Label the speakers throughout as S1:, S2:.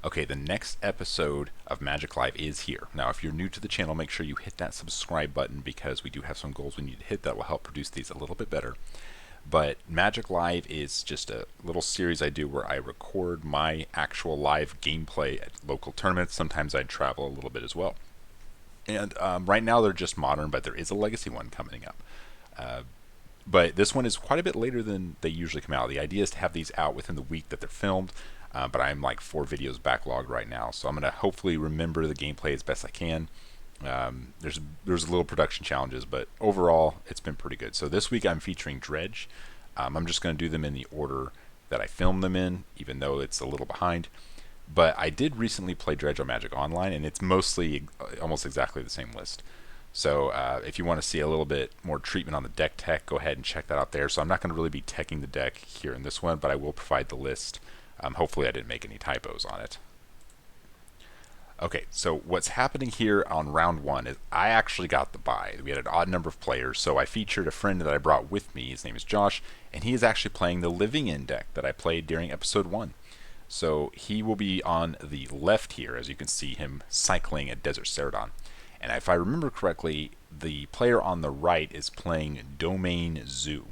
S1: Okay, the next episode of Magic Live is here. Now, if you're new to the channel, make sure you hit that subscribe button because we do have some goals we need to hit that will help produce these a little bit better. But Magic Live is just a little series I do where I record my actual live gameplay at local tournaments. Sometimes I travel a little bit as well. And right now they're just modern, but there is a legacy one coming up. But this one is quite a bit later than they usually come out. The idea is to have these out within the week that they're filmed, but I'm like 4 videos backlogged right now, so I'm going to hopefully remember the gameplay as best I can. There's a little production challenges, but overall it's been pretty good. So this week I'm featuring Dredge. I'm just going to do them in the order that I filmed them in, even though it's a little behind. But I did recently play Dredge on Magic Online, and it's mostly almost exactly the same list. So if you want to see a little bit more treatment on the deck tech, go ahead and check that out there. So I'm not going to really be teching the deck here in this one, but I will provide the list. Hopefully I didn't make any typos on it. Okay, so what's happening here on round 1 is I actually got the bye. We had an odd number of players, so I featured a friend that I brought with me. His name is Josh, and he is actually playing the Living In deck that I played during episode 1. So he will be on the left here, as you can see him cycling a Desert Ceradon. And if I remember correctly, the player on the right is playing Domain Zoo,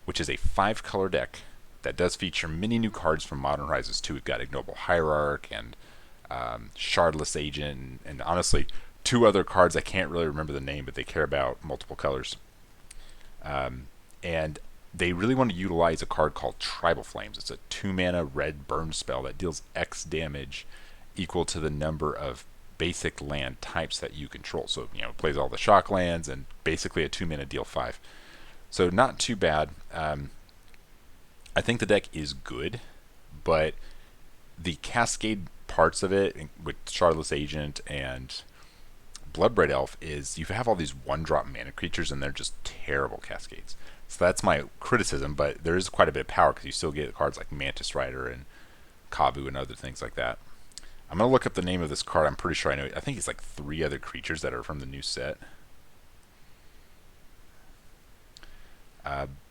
S1: which is a 5-color deck that does feature many new cards from Modern Horizons 2. We've got Ignoble Hierarch and Shardless Agent, and honestly, 2 other cards I can't really remember the name, but they care about multiple colors. And they really want to utilize a card called Tribal Flames. It's a 2-mana red burn spell that deals X damage equal to the number of basic land types that you control. So, it plays all the shock lands and basically a 2-mana deal 5. So not too bad. I think the deck is good, but the cascade parts of it with Shardless Agent and Bloodbraid Elf is you have all these 1-drop mana creatures and they're just terrible cascades. So that's my criticism, but there is quite a bit of power because you still get cards like Mantis Rider and Kabu and other things like that. I'm going to look up the name of this card. I'm pretty sure I know it. I think it's like 3 other creatures that are from the new set.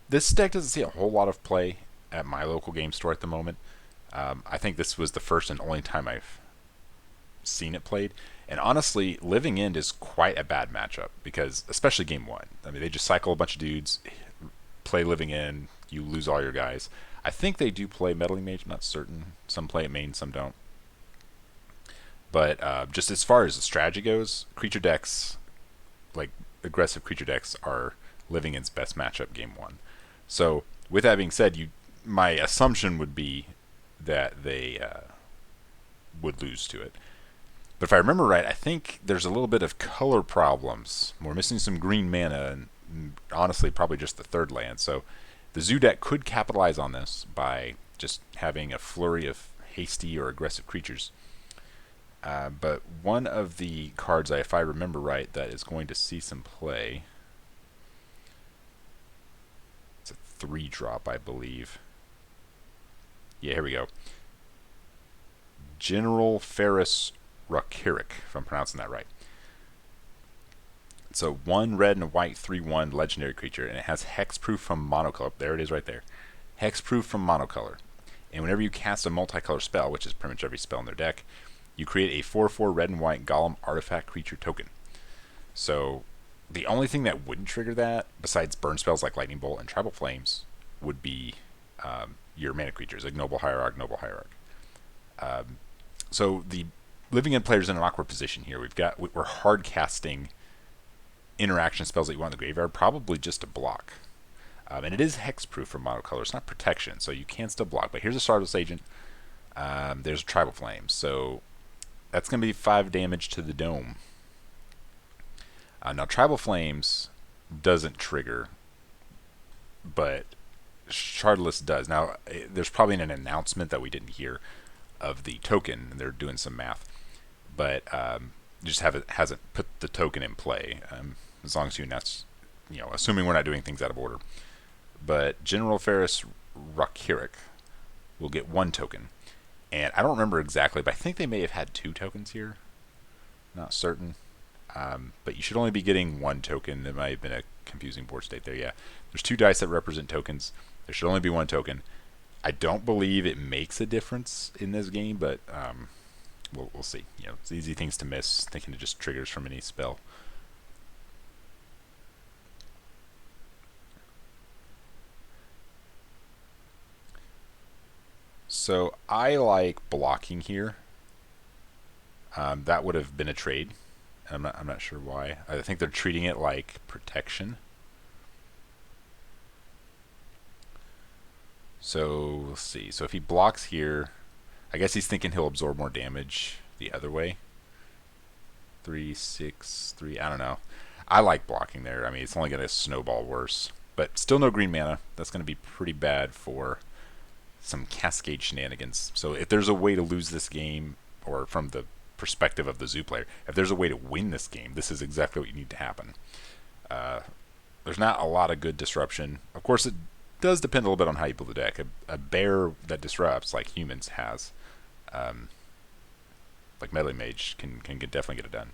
S1: This deck doesn't see a whole lot of play at my local game store at the moment. I think this was the first and only time I've seen it played. And honestly, Living End is quite a bad matchup because, especially game 1. I mean, they just cycle a bunch of dudes, play Living End, you lose all your guys. I think they do play Meddling Mage, I'm not certain. Some play it main, some don't. But just as far as the strategy goes, creature decks, like aggressive creature decks, are Living End's best matchup game 1. So with that being said, my assumption would be that they would lose to it. But if I remember right, I think there's a little bit of color problems. We're missing some green mana, and honestly, probably just the 3rd land. So the Zoo deck could capitalize on this by just having a flurry of hasty or aggressive creatures. But one of the cards, if I remember right, that is going to see some play. It's a 3-drop, I believe. Yeah, here we go. General Ferris Rakirik, if I'm pronouncing that right. So 1 red and a white 3/1 legendary creature, and it has hexproof from monocolor. There it is right there. Hexproof from monocolor. And whenever you cast a multicolor spell, which is pretty much every spell in their deck, you create a 4/4 red and white golem artifact creature token. So the only thing that wouldn't trigger that, besides burn spells like Lightning Bolt and Tribal Flames, would be your mana creatures, like Noble Hierarch, Noble Hierarch. So the Living End player's in an awkward position here. We're hard casting interaction spells that you want in the graveyard, probably just to block. And it is hexproof from monocolor. It's not protection, so you can still block. But here's a Shardless Agent. There's a Tribal Flame. So that's going to be 5 damage to the dome. Now, Tribal Flames doesn't trigger, but Shardless does. Now, there's probably an announcement that we didn't hear of the token, and they're doing some math. But just hasn't put the token in play. As long as that's, assuming we're not doing things out of order. But General Ferris Rakirik will get 1 token. And I don't remember exactly, but I think they may have had 2 tokens here. Not certain. But you should only be getting 1 token. There might have been a confusing board state there. Yeah, there's 2 dice that represent tokens. There should only be 1 token. I don't believe it makes a difference in this game, but we'll see. You know, it's easy things to miss, thinking it just triggers from any spell. So I like blocking here. That would have been a trade. I'm not sure why. I think they're treating it like protection. So let's see. So if he blocks here, I guess he's thinking he'll absorb more damage the other way. 3, 6, 3. I don't know. I like blocking there. I mean, it's only going to snowball worse. But still no green mana. That's going to be pretty bad for some cascade shenanigans. So if there's a way to lose this game, or from the perspective of the Zoo player, if there's a way to win this game, this is exactly what you need to happen. There's not a lot of good disruption. Of course, it does depend a little bit on how you build the deck. A bear that disrupts, like humans has, like Melee Mage, can definitely get it done.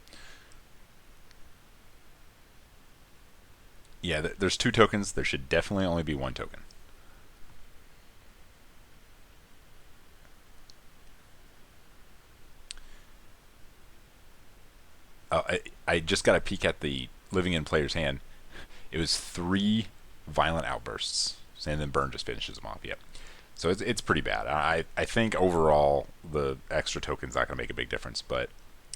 S1: Yeah, there's 2 tokens. There should definitely only be 1 token. Oh, I just got a peek at the Living In player's hand. It was 3 violent outbursts, and then Burn just finishes them off. Yep. So it's pretty bad. I think overall the extra token's not going to make a big difference, but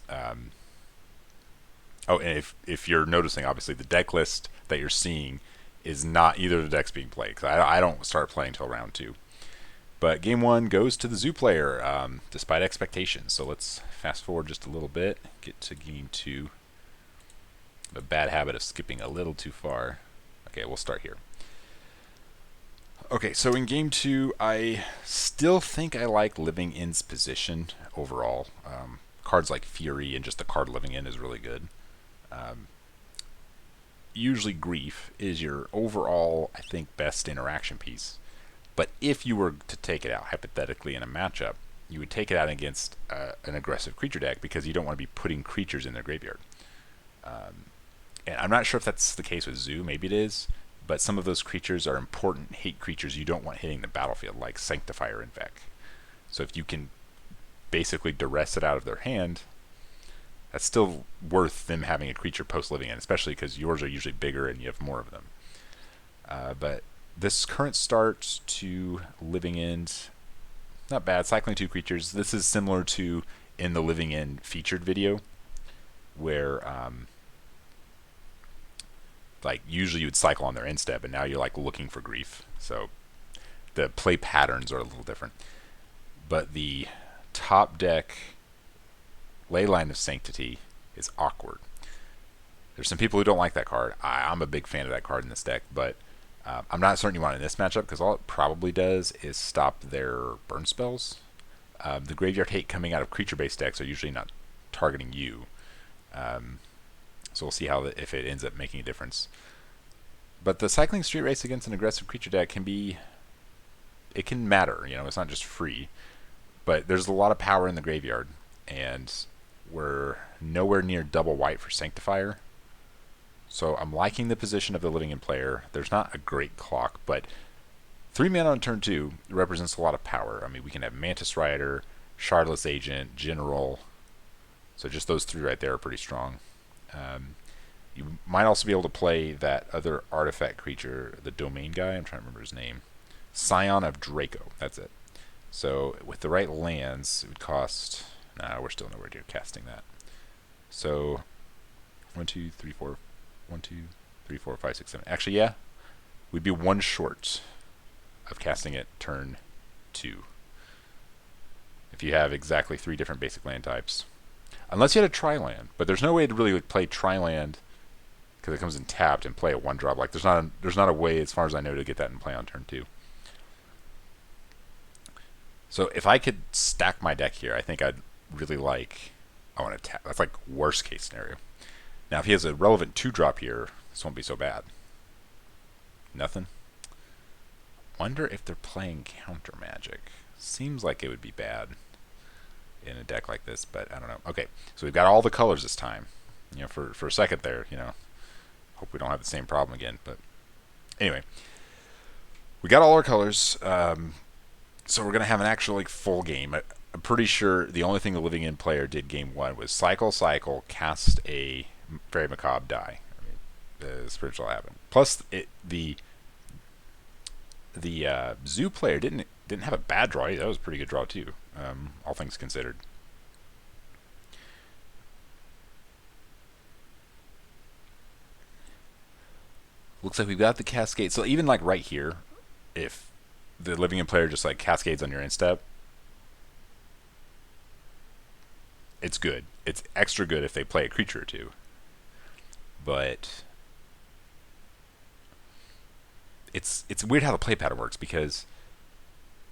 S1: oh, and if you're noticing, obviously the deck list that you're seeing is not either of the decks being played. Cause I don't start playing until round 2. But game 1 goes to the Zoo player, despite expectations. So let's fast forward just a little bit, get to game 2. The bad habit of skipping a little too far. Okay, we'll start here. Okay, so in game 2, I still think I like Living In's position overall. Cards like Fury and just the card Living In is really good. Usually Grief is your overall, I think, best interaction piece. But if you were to take it out, hypothetically, in a matchup, you would take it out against an aggressive creature deck because you don't want to be putting creatures in their graveyard. And I'm not sure if that's the case with Zoo, maybe it is, but some of those creatures are important hate creatures you don't want hitting the battlefield, like Sanctifier and Vec. So if you can basically duress it out of their hand, that's still worth them having a creature post Living In, especially because yours are usually bigger and you have more of them. But this current start to Living In, not bad. Cycling 2 creatures. This is similar to in the Living In featured video, where like usually you would cycle on their end step, and now you're like looking for Grief. So the play patterns are a little different. But the top deck Leyline of Sanctity is awkward. There's some people who don't like that card. I'm a big fan of that card in this deck, but I'm not certain you want it in this matchup because all it probably does is stop their burn spells. The graveyard hate coming out of creature-based decks are usually not targeting you. So we'll see how if it ends up making a difference. But the cycling street race against an aggressive creature deck it can matter. You know, it's not just free, but there's a lot of power in the graveyard, and we're nowhere near double white for Sanctifier. So I'm liking the position of the Living In player. There's not a great clock, but 3 mana on turn 2 represents a lot of power. I mean, we can have Mantis Rider, Shardless Agent, General. So just those 3 right there are pretty strong. You might also be able to play that other artifact creature, the Domain guy. I'm trying to remember his name. Scion of Draco. That's it. So with the right lands, it would cost... Nah, we're still nowhere near casting that. So 1, 2, 3, 4... 1, 2, 3, 4, 5, 6, 7. Actually, yeah. We'd be 1 short of casting it turn 2. If you have exactly 3 different basic land types. Unless you had a tri-land. But there's no way to really play tri-land because it comes in tapped and play a 1-drop. Like there's not a way, as far as I know, to get that in play on turn 2. So if I could stack my deck here, I think I'd really like... I want to tap. That's like worst case scenario. Now if he has a relevant 2-drop here, this won't be so bad. Nothing. Wonder if they're playing counter magic. Seems like it would be bad in a deck like this, but I don't know. Okay, so we've got all the colors this time. You know, for a second there, you know, hope we don't have the same problem again. But anyway, we got all our colors. So we're gonna have an actual like full game. I'm pretty sure the only thing the Living In player did game one was cycle, cast a Very Macabre, die. I mean, the Spiritual Happen. Plus, the Zoo player didn't have a bad draw. That was a pretty good draw too, all things considered. Looks like we've got the Cascade. So even like right here, if the Living In player just like cascades on your instep, it's good. It's extra good if they play a creature or two. But it's weird how the play pattern works because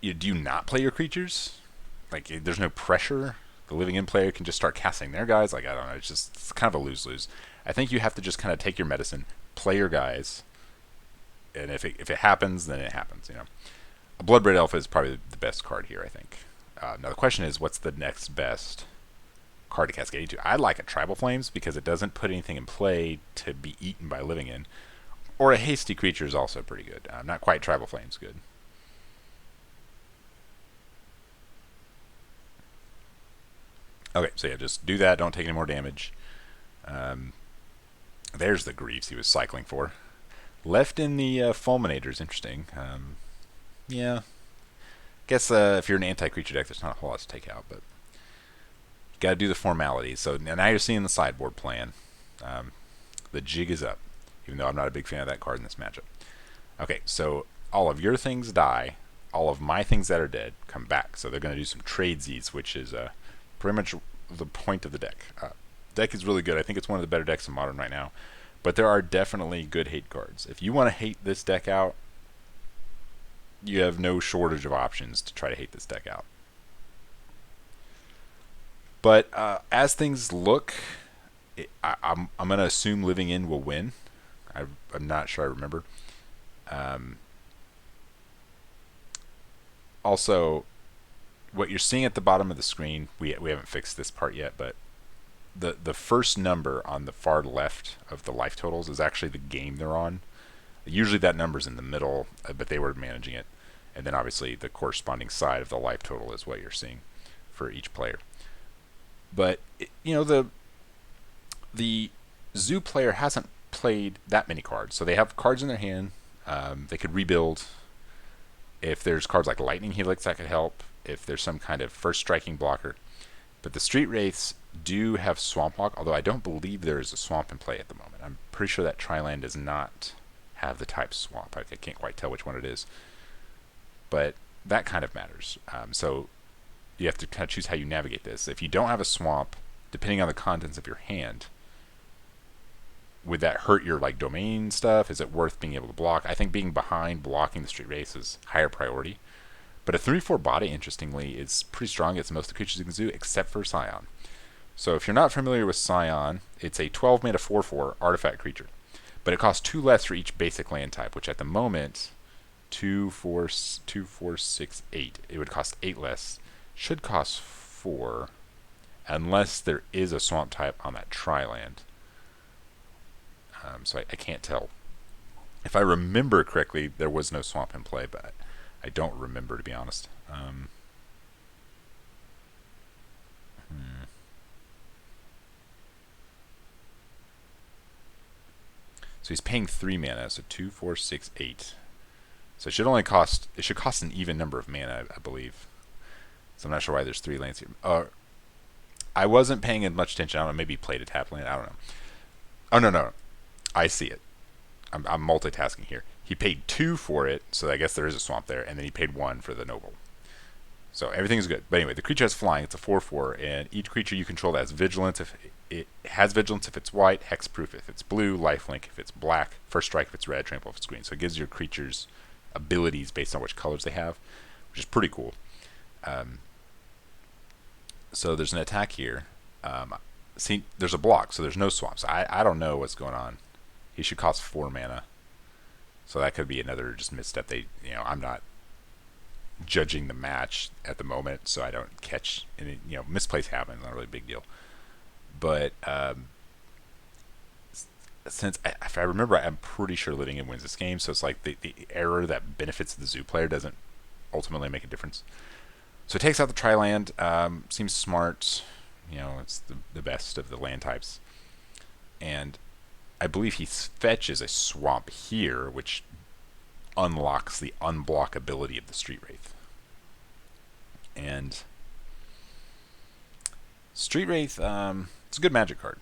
S1: do you not play your creatures? Like there's no pressure. The Living In player can just start casting their guys. Like I don't know. It's kind of a lose-lose. I think you have to just kind of take your medicine, play your guys, and if it happens, then it happens. You know, a Bloodbraid Elf is probably the best card here. I think. Now the question is, what's the next best card to cascade into? I like a Tribal Flames because it doesn't put anything in play to be eaten by Living In. Or a Hasty Creature is also pretty good. Not quite Tribal Flames good. Okay, so yeah, just do that. Don't take any more damage. There's the Griefs he was cycling for. Left in the Fulminator is interesting. Yeah. Guess if you're an anti-creature deck, there's not a whole lot to take out, but you got to do the formalities. So now you're seeing the sideboard plan. The jig is up, even though I'm not a big fan of that card in this matchup. Okay, so all of your things die. All of my things that are dead come back. So they're going to do some tradesies, which is pretty much the point of the deck. Deck is really good. I think it's one of the better decks in Modern right now. But there are definitely good hate cards. If you want to hate this deck out, you have no shortage of options to try to hate this deck out. But as things look, I'm going to assume Living In will win. I'm not sure I remember. Also, what you're seeing at the bottom of the screen, we haven't fixed this part yet, but the first number on the far left of the life totals is actually the game they're on. Usually that number's in the middle, but they were managing it. And then obviously the corresponding side of the life total is what you're seeing for each player. But you know, the Zoo player hasn't played that many cards, so they have cards in their hand. They could rebuild. If there's cards like Lightning Helix that could help, if there's some kind of first striking blocker. But the Street Wraiths do have Swamp Walk, although I don't believe there is a swamp in play at the moment. I'm pretty sure that Triland does not have the type Swamp. I can't quite tell which one it is. But that kind of matters. So you have to kind of choose how you navigate this. If you don't have a swamp, depending on the contents of your hand, would that hurt your like domain stuff? Is it worth being able to block? I think being behind blocking the Street Wraiths is higher priority. But a 3/4 body, interestingly, is pretty strong against most of the creatures in the zoo, except for Scion. So if you're not familiar with Scion, it's a 12 mana 4/4 artifact creature. But it costs 2 less for each basic land type, which at the moment, 2, 4, 6, 8. It would cost 8 less. Should cost 4, unless there is a swamp type on that Triland. So I can't tell. If I remember correctly, there was no swamp in play, but I don't remember, to be honest. So he's paying 3 mana, so 2, 4, 6, 8. So it should only cost. It should cost an even number of mana, I believe. So I'm not sure why there's 3 lands here. I wasn't paying as much attention. I don't know. Maybe he played a tap land. I don't know. Oh no. I see it. I'm multitasking here. He paid 2 for it, so I guess there is a swamp there, and then he paid 1 for the noble. So everything's good. But anyway, the creature has flying. It's a 4/4, and each creature you control has vigilance. If it has vigilance, if it's white, hexproof if it's blue, lifelink if it's black, first strike if it's red, trample if it's green. So it gives your creatures abilities based on which colors they have, which is pretty cool. So there's an attack here. See, there's a block, so there's no swamps. I don't know what's going on. He should cost 4 mana. So that could be another just misstep. I'm not judging the match at the moment, so I don't catch any, misplays happen. Not really a big deal. But if I remember, I'm pretty sure Living In wins this game. So it's like the error that benefits the Zoo player doesn't ultimately make a difference. So it takes out the tri-land. Seems smart. You know, it's the best of the land types. And I believe he fetches a swamp here, which unlocks the unblockability of the Street Wraith. And Street Wraith, it's a good magic card.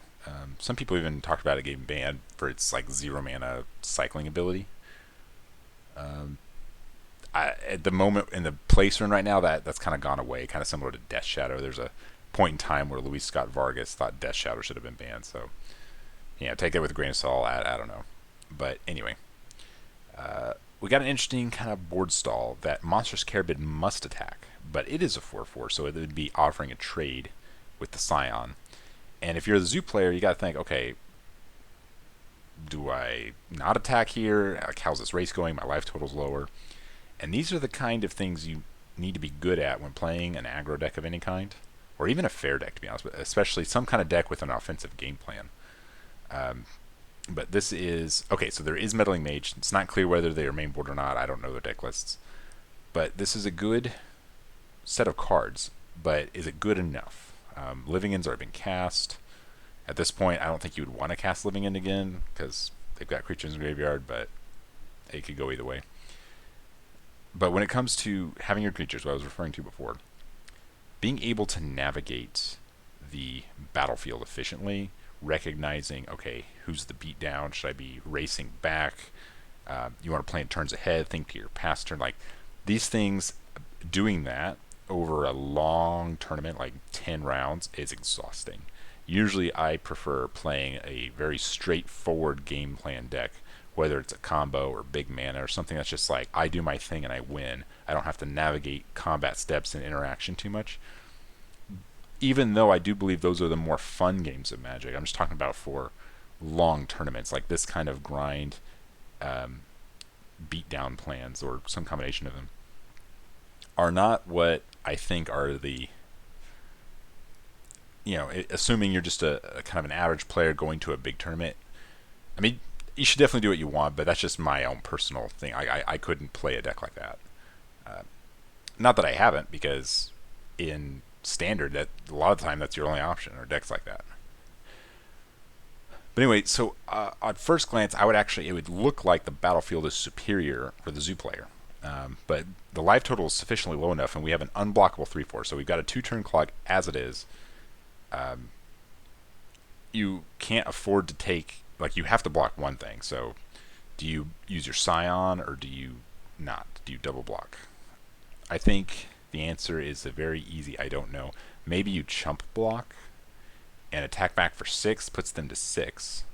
S1: Some people even talked about it getting banned for its like 0 mana cycling ability. At the moment in the place we're in right now, that's kind of gone away, kind of similar to Death Shadow. There's a point in time where Luis Scott Vargas thought Death Shadow should have been banned. So, yeah, take that with a grain of salt. I don't know. But anyway, we got an interesting kind of board stall that Monstrous Carabid must attack, but it is a 4/4, so it would be offering a trade with the Scion. And if you're the Zoo player, you got to think, okay, do I not attack here? Like, how's this race going? My life total's lower. And these are the kind of things you need to be good at when playing an aggro deck of any kind, or even a fair deck, to be honest, but especially some kind of deck with an offensive game plan. But this is okay. So there is Meddling Mage. It's not clear whether they are main board or not. I don't know their deck lists, but this is a good set of cards. But is it good enough? Living End's already been cast. At this point, I don't think you would want to cast Living End again because they've got creatures in the graveyard, but it could go either way. But when it comes to having your creatures, what I was referring to before, being able to navigate the battlefield efficiently, recognizing, okay, who's the beatdown? Should I be racing back? You want to plan turns ahead, think to your past turn. Like, these things, doing that over a long tournament, like 10 rounds, is exhausting. Usually I prefer playing a very straightforward game plan deck, whether it's a combo or big mana or something that's just like, I do my thing and I win. I don't have to navigate combat steps and interaction too much. Even though I do believe those are the more fun games of Magic. I'm just talking about for long tournaments, like this kind of grind, beatdown plans, or some combination of them, are not what I think are the, assuming you're just a kind of an average player going to a big tournament. I mean, you should definitely do what you want, but that's just my own personal thing. I couldn't play a deck like that. Not that I haven't, because in Standard, that a lot of the time that's your only option, or decks like that. But anyway, so on first glance, it would look like the battlefield is superior for the Zoo player. But the life total is sufficiently low enough, and we have an unblockable 3/4, so we've got a 2-turn clock as it is. You can't afford to take, like, you have to block one thing. So do you use your Scion, or do you not? Do you double block? I think the answer is a very easy I don't know. Maybe you chump block and attack back for 6, puts them to 6.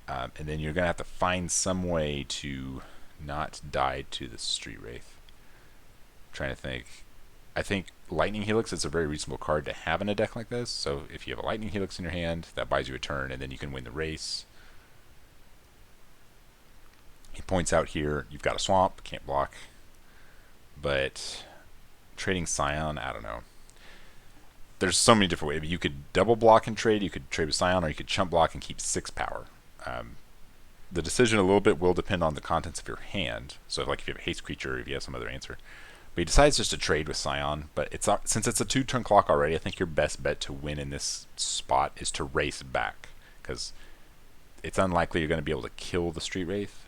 S1: And then you're going to have to find some way to not die to the Street Wraith. I'm trying to think. I think Lightning Helix is a very reasonable card to have in a deck like this. So if you have a Lightning Helix in your hand, that buys you a turn, and then you can win the race. He points out here, you've got a swamp, can't block. But trading Scion, I don't know. There's so many different ways. You could double block and trade, you could trade with Scion, or you could chump block and keep 6 power. The decision a little bit will depend on the contents of your hand. So like if you have a haste creature, or if you have some other answer. But he decides just to trade with Scion. But since it's a 2-turn clock already, I think your best bet to win in this spot is to race back, because it's unlikely you're going to be able to kill the Street Wraith.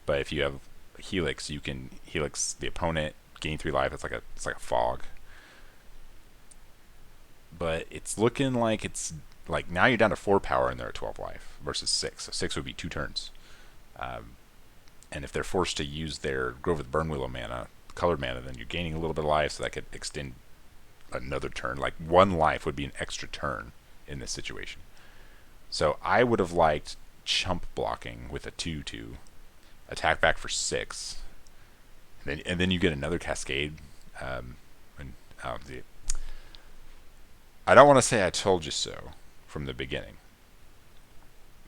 S1: But if you have Helix, you can Helix the opponent, gain 3 life. It's like a fog. But it's looking like it's like now you're down to 4 power and they're at 12 life versus 6. So 6 would be 2 turns. And if they're forced to use their Grove with Burn Willow mana, colored mana, then you're gaining a little bit of life, so that could extend another turn. Like 1 life would be an extra turn in this situation. So I would have liked chump blocking with a 2/2, attack back for 6, and then you get another Cascade. I don't want to say I told you so from the beginning.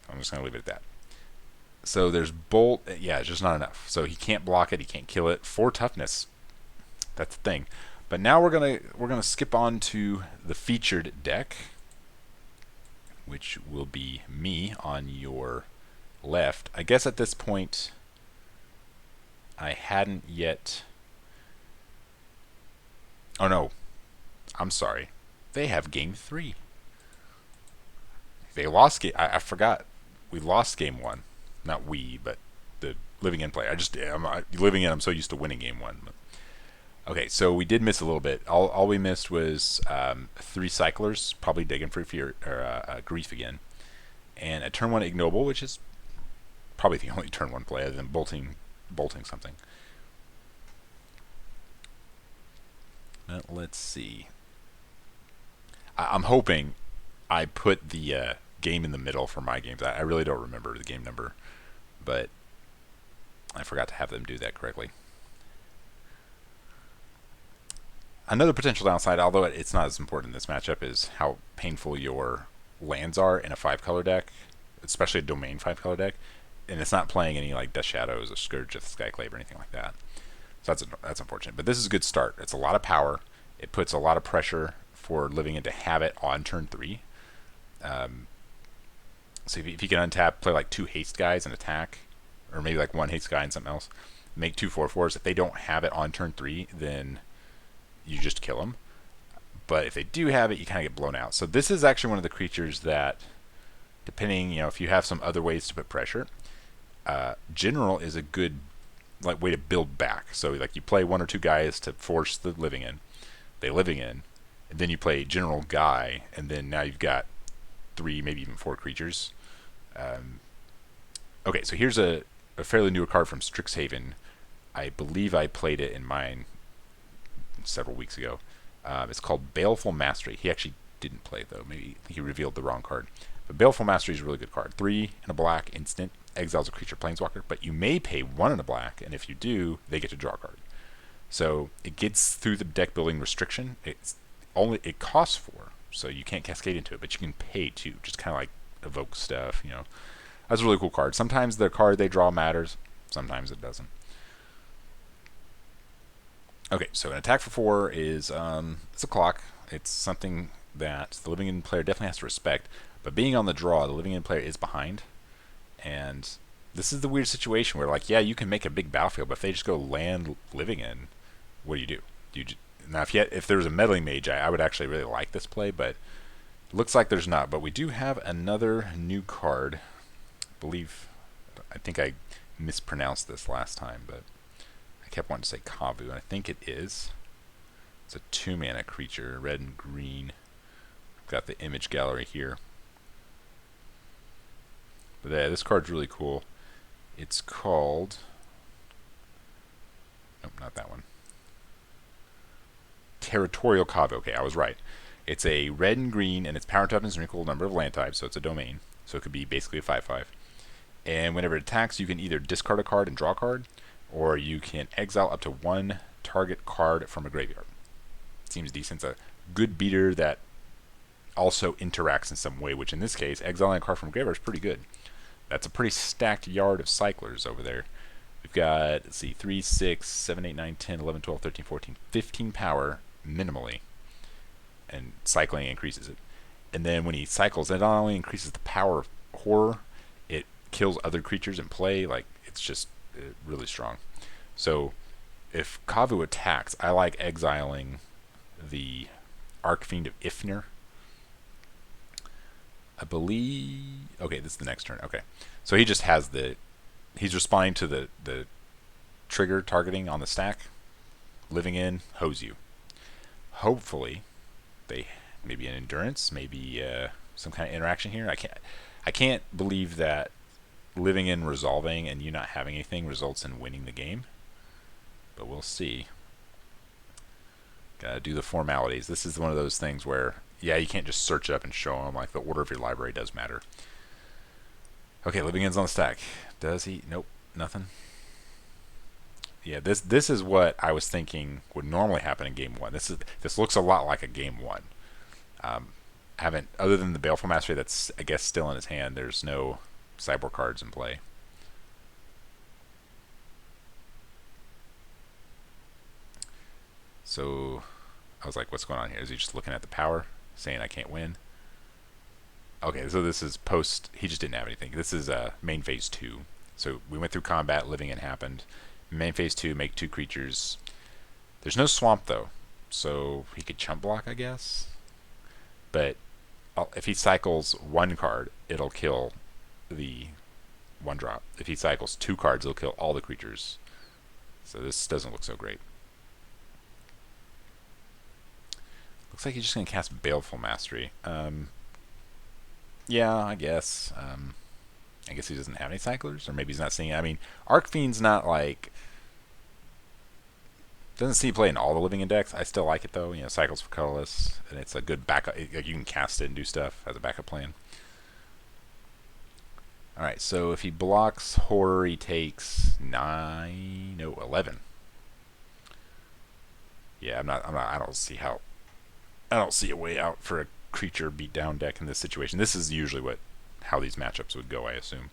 S1: I'm just going to leave it at that. So there's Bolt. Yeah, it's just not enough. So he can't block it. He can't kill it. 4 toughness. That's the thing. But now we're gonna skip on to the featured deck, which will be me on your left. I guess at this point I hadn't yet. Oh no, I'm sorry. They have game 3. They lost game. I forgot. We lost game 1. Not we, but the living in player. Living in. I'm so used to winning game 1. Okay, so we did miss a little bit. All we missed was 3 cyclers, probably digging for fear or grief again, and a turn 1 ignoble, which is probably the only turn 1 play other than bolting something. Now, let's see. I'm hoping I put the game in the middle for my games. I really don't remember the game number, but I forgot to have them do that correctly. Another potential downside, although it's not as important in this matchup, is how painful your lands are in a 5-color deck, especially a domain 5-color deck, and it's not playing any like Death Shadows or Scourge of the Skyclave or anything like that. So that's unfortunate. But this is a good start. It's a lot of power. It puts a lot of pressure for Living In to have it on turn 3. So if you can untap, play like 2 haste guys and attack, or maybe like 1 haste guy and something else, make 2 4/4s. If they don't have it on turn 3, then you just kill them. But if they do have it, you kind of get blown out. So this is actually one of the creatures that, depending, if you have some other ways to put pressure, General is a good way to build back. So like you play 1 or 2 guys to force the Living In. They Living In, and then you play General Guy, and then now you've got 3, maybe even 4 creatures. Okay, so here's a fairly newer card from Strixhaven. I believe I played it in mine several weeks ago. It's called Baleful Mastery. He actually didn't play it, though. Maybe he revealed the wrong card. But Baleful Mastery is a really good card. 3 and a black, instant. Exiles a creature planeswalker, but you may pay 1 and a black, and if you do, they get to draw a card. So it gets through the deck building restriction. It costs 4, so you can't cascade into it, but you can pay 2, just kind of like evoke stuff. That's a really cool card. Sometimes the card they draw matters, sometimes it doesn't. Okay, so an attack for 4 is it's a clock. It's something that the Living In player definitely has to respect. But being on the draw, the Living In player is behind, and this is the weird situation where, like, yeah, you can make a big battlefield, but if they just go land Living In, what do? Now, if there was a meddling mage, I would actually really like this play, but it looks like there's not. But we do have another new card. I think I mispronounced this last time, but I kept wanting to say Kavu, and I think it is. It's a 2-mana creature, red and green. I've got the image gallery here. But yeah, this card's really cool. It's called... Nope, not that one. Territorial Kavu. Okay, I was right. It's a red and green, and its power toughness and equal number of land types, so it's a domain. So it could be basically a 5/5. And whenever it attacks, you can either discard a card and draw a card, or you can exile up to 1 target card from a graveyard. Seems decent. It's a good beater that also interacts in some way, which in this case, exiling a card from a graveyard is pretty good. That's a pretty stacked yard of cyclers over there. We've got, 3, 6, 7, 8, 9, 10, 11, 12, 13, 14, 15 power minimally. And cycling increases it. And then when he cycles, it not only increases the power of horror, it kills other creatures in play. Like, it's just really strong. So if Kavu attacks, I like exiling the Archfiend of Ifnir. I believe... Okay, this is the next turn. Okay. So he just has he's responding to the trigger targeting on the stack. Living In, hose you. Hopefully, maybe an endurance, maybe some kind of interaction here. I can't believe that Living In resolving and you not having anything results in winning the game. But we'll see. Gotta do the formalities. This is one of those things where, yeah, you can't just search up and show them. Like, the order of your library does matter. Okay, Living In's on the stack. Does he? Nope, nothing. Yeah, this is what I was thinking would normally happen in game 1. This looks a lot like a game 1. Haven't, other than the Baleful Mastery that's, I guess, still in his hand, there's no sideboard cards in play. So I was like, what's going on here? Is he just looking at the power, saying I can't win? Okay, so this is post... He just didn't have anything. This is main phase 2. So we went through combat, Living In happened. Main phase 2, make 2 creatures. There's no swamp, though. so he could chump block, I guess. But if he cycles one card, it'll kill the one drop. If he cycles 2 cards, it'll kill all the creatures. So this doesn't look so great. Looks like he's just going to cast Baleful Mastery. Yeah, I guess. I guess he doesn't have any cyclers, or maybe he's not seeing it. I mean, Arcfiend's not like... Doesn't see play in all the living decks. I still like it though. You know, cycles for colorless, and it's a good backup. You can cast it and do stuff as a backup plan. All right, so if he blocks Horror, he takes 11. Yeah, I don't see a way out for a creature beat down deck in this situation. This is usually how these matchups would go, I assume.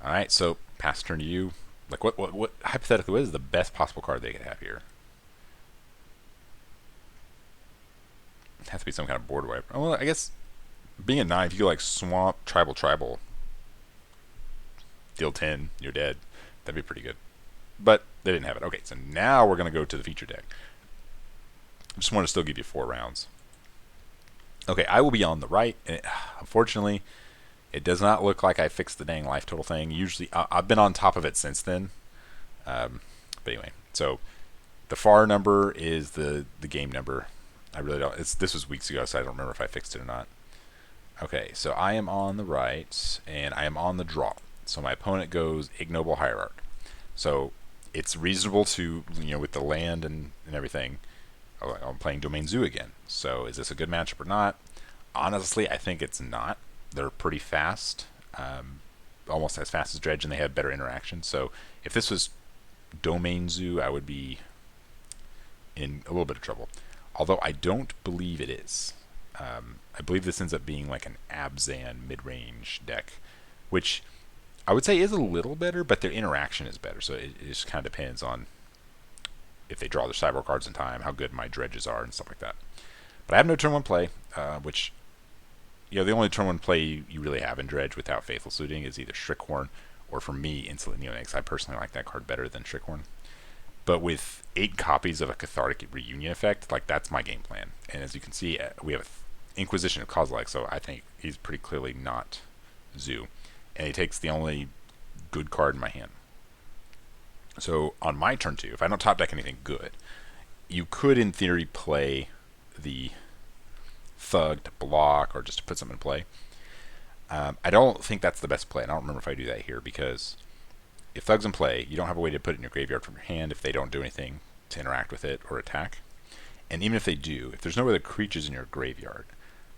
S1: All right, so pass turn to you. Like what hypothetically, what is the best possible card they could have here? It has to be some kind of board wipe. Oh, well, I guess being a 9, if you go like Swamp, Tribal, deal 10, you're dead. That'd be pretty good. But they didn't have it. Okay, so now we're going to go to the feature deck. I just want to still give you 4 rounds. Okay, I will be on the right. And unfortunately, it does not look like I fixed the dang life total thing. Usually, I've been on top of it since then. But anyway, so the far number is the game number. I really don't. This was weeks ago, so I don't remember if I fixed it or not. Okay, so I am on the right, and I am on the draw. So my opponent goes Ignoble Hierarch. So it's reasonable to, with the land and everything. I'm playing Domain Zoo again. So is this a good matchup or not? Honestly, I think it's not. They're pretty fast, almost as fast as Dredge, and they have better interaction. So if this was Domain Zoo, I would be in a little bit of trouble. Although I don't believe it is. I believe this ends up being like an Abzan mid-range deck, which I would say is a little better, but their interaction is better. So it just kind of depends on if they draw their sideboard cards in time, how good my dredges are, and stuff like that. But I have no turn 1 play, which... the only turn 1 play you really have in Dredge without Faithful Suiting is either Strickhorn or, for me, Insolent Neonax. I personally like that card better than Strickhorn. But with 8 copies of a Cathartic Reunion effect, that's my game plan. And as you can see, we have Inquisition of Kozilek, so I think he's pretty clearly not Zoo. And he takes the only good card in my hand. So on my turn 2, if I don't top deck anything good, you could, in theory, play the Thug to block or just to put something in play. I don't think that's the best play, and I don't remember if I do that here, because if Thug's in play, you don't have a way to put it in your graveyard from your hand if they don't do anything to interact with it or attack. And even if they do, if there's no other creatures in your graveyard,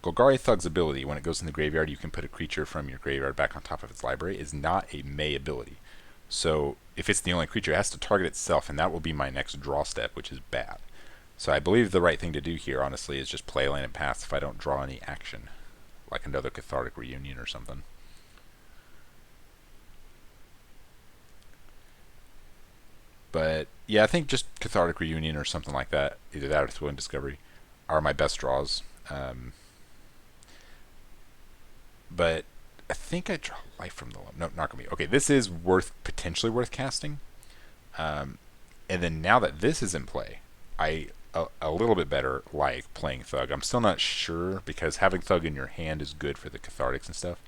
S1: Golgari Thug's ability, when it goes in the graveyard, you can put a creature from your graveyard back on top of its library, is not a May ability. So if it's the only creature, it has to target itself, and that will be my next draw step, which is bad. So I believe the right thing to do here, honestly, is just play land and pass if I don't draw any action, like another Cathartic Reunion or something. But yeah, I think just Cathartic Reunion or something like that, either that or Thrilling Discovery, are my best draws. But I think I draw Life from the Loam. No, not gonna be. Okay, this is potentially worth casting. And then now that this is in play, I a little bit better like playing Thug. I'm still not sure, because having Thug in your hand is good for the Cathartics and stuff.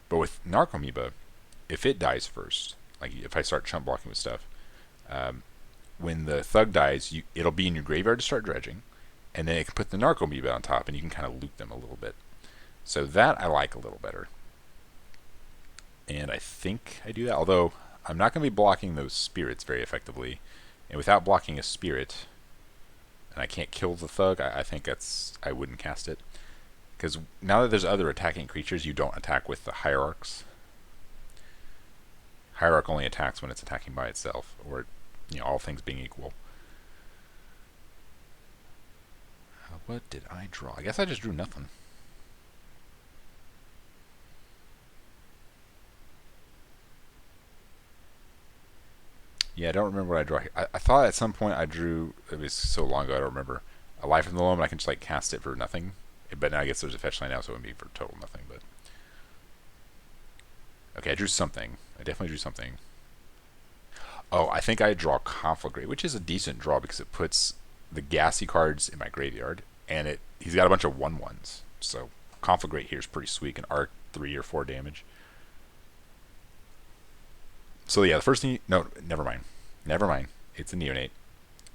S1: But with Narcomoeba, if it dies first, like if I start chump blocking with stuff, when the Thug dies, it'll be in your graveyard to start dredging, and then it can put the Narcomoeba on top, and you can kind of loot them a little bit. So that I like a little better. And I think I do that, although I'm not going to be blocking those spirits very effectively. And without blocking a spirit, and I can't kill the Thug, I think I wouldn't cast it. Because now that there's other attacking creatures, you don't attack with the Hierarchs. Hierarch only attacks when it's attacking by itself, or all things being equal. What did I draw? I guess I just drew nothing. Yeah, I don't remember what I draw here. I thought at some point I drew, it was so long ago I don't remember, a Life from the Loam, and I can just cast it for nothing. But now I guess there's a fetch line now, so it would be for total nothing. But okay, I drew something. I definitely drew something. Oh, I think I draw Conflagrate, which is a decent draw because it puts the gassy cards in my graveyard, and he's got a bunch of 1/1s. So Conflagrate here is pretty sweet, can arc 3 or 4 damage. So yeah, the first thing, no, never mind, never mind. It's a neonate,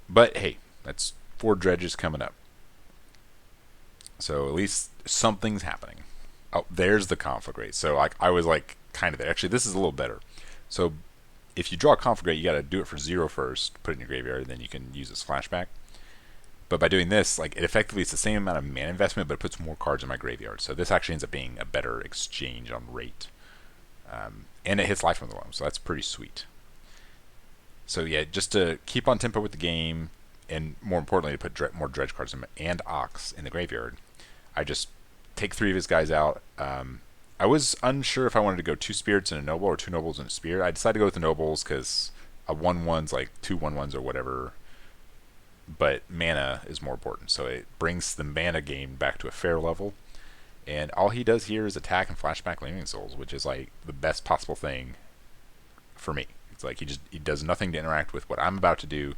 S1: but hey, that's 4 dredges coming up. So at least something's happening. Oh, there's the Conflagrate. So like I was like kind of there. Actually, this is a little better. So if you draw a Conflagrate, you got to do it for 0 first, put it in your graveyard, then you can use this flashback. But by doing this, like it effectively it's the same amount of mana investment, but it puts more cards in my graveyard. So this actually ends up being a better exchange on rate, and it hits life from the loam, so that's pretty sweet. So yeah, just to keep on tempo with the game, and more importantly, to put more dredge cards in, and Ox in the graveyard, I just take 3 of his guys out. I was unsure if I wanted to go 2 spirits and a noble or 2 nobles and a spirit. I decided to go with the nobles because a 1/1's like 2 1/1s or whatever, but mana is more important. So it brings the mana game back to a fair level. And all he does here is attack and flashback Gleaming Souls, which is like the best possible thing for me. It's like he does nothing to interact with what I'm about to do.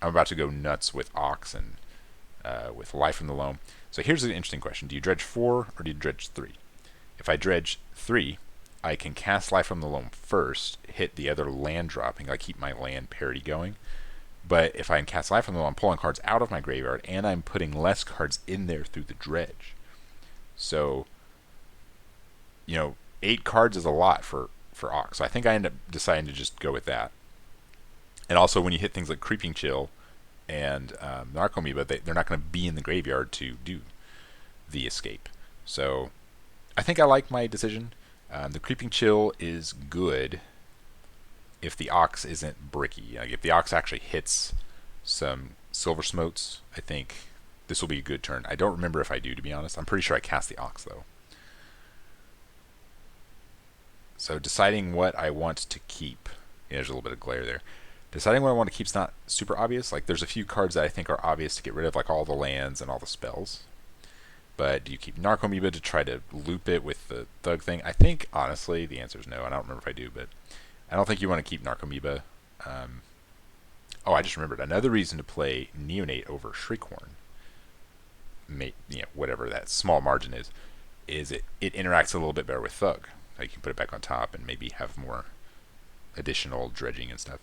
S1: I'm about to go nuts with Ox and with Life from the Loam. So here's an interesting question: do you dredge 4 or do you dredge 3? If I dredge 3, I can cast Life from the Loam first, hit the other land dropping, like keep my land parity going. But if I can cast Life from the Loam, I'm pulling cards out of my graveyard, and I'm putting less cards in there through the dredge. So, 8 cards is a lot for Ox. So I think I end up deciding to just go with that. And also, when you hit things like Creeping Chill and Narcomoeba, they're not going to be in the graveyard to do the escape. So I think I like my decision. The Creeping Chill is good if the Ox isn't bricky. Like if the Ox actually hits some Silver Smotes, I think this will be a good turn. I don't remember if I do, to be honest. I'm pretty sure I cast the Ox, though. So deciding what I want to keep. Yeah, there's a little bit of glare there. Deciding what I want to keep is not super obvious. Like there's a few cards that I think are obvious to get rid of, like all the lands and all the spells. But do you keep Narcomoeba to try to loop it with the Thug thing? I think, honestly, the answer is no. I don't remember if I do, but I don't think you want to keep Narcomoeba. I just remembered. Another reason to play Neonate over Shriekhorn, whatever that small margin is it interacts a little bit better with Thug. Like you can put it back on top and maybe have more additional dredging and stuff.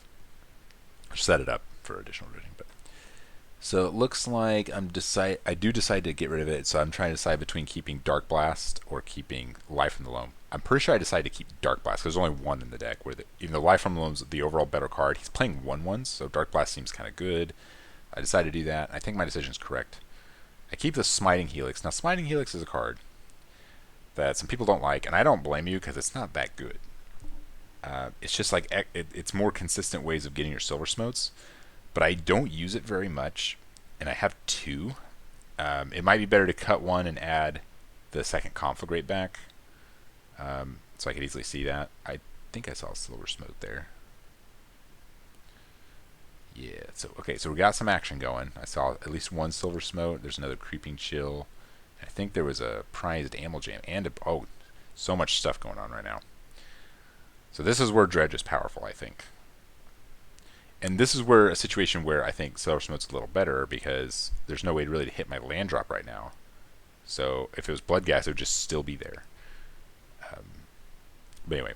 S1: Or set it up for additional dredging. But so it looks like I do decide to get rid of it. So I'm trying to decide between keeping Dark Blast or keeping Life from the Loam. I'm pretty sure I decided to keep Dark Blast because there's only 1 in the deck. Even though Life from the Loam's the overall better card, he's playing 1/1s, so Dark Blast seems kind of good. I decided to do that. I think my decision is correct. I keep the Smiting Helix. Now, Smiting Helix is a card that some people don't like, and I don't blame you because it's not that good. It's just like it's more consistent ways of getting your Silver Smotes, but I don't use it very much, and I have 2. It might be better to cut 1 and add the second Conflagrate back, so I could easily see that. I think I saw a Silver Smote there. Yeah, so we got some action going. I saw at least 1 Silver Smote. There's another Creeping Chill. I think there was a prized Ameljam and so much stuff going on right now. So this is where Dredge is powerful, I think. And this is where a situation where I think Silver Smote's a little better because there's no way really to hit my land drop right now. So if it was Bloodghast, it would just still be there. But anyway,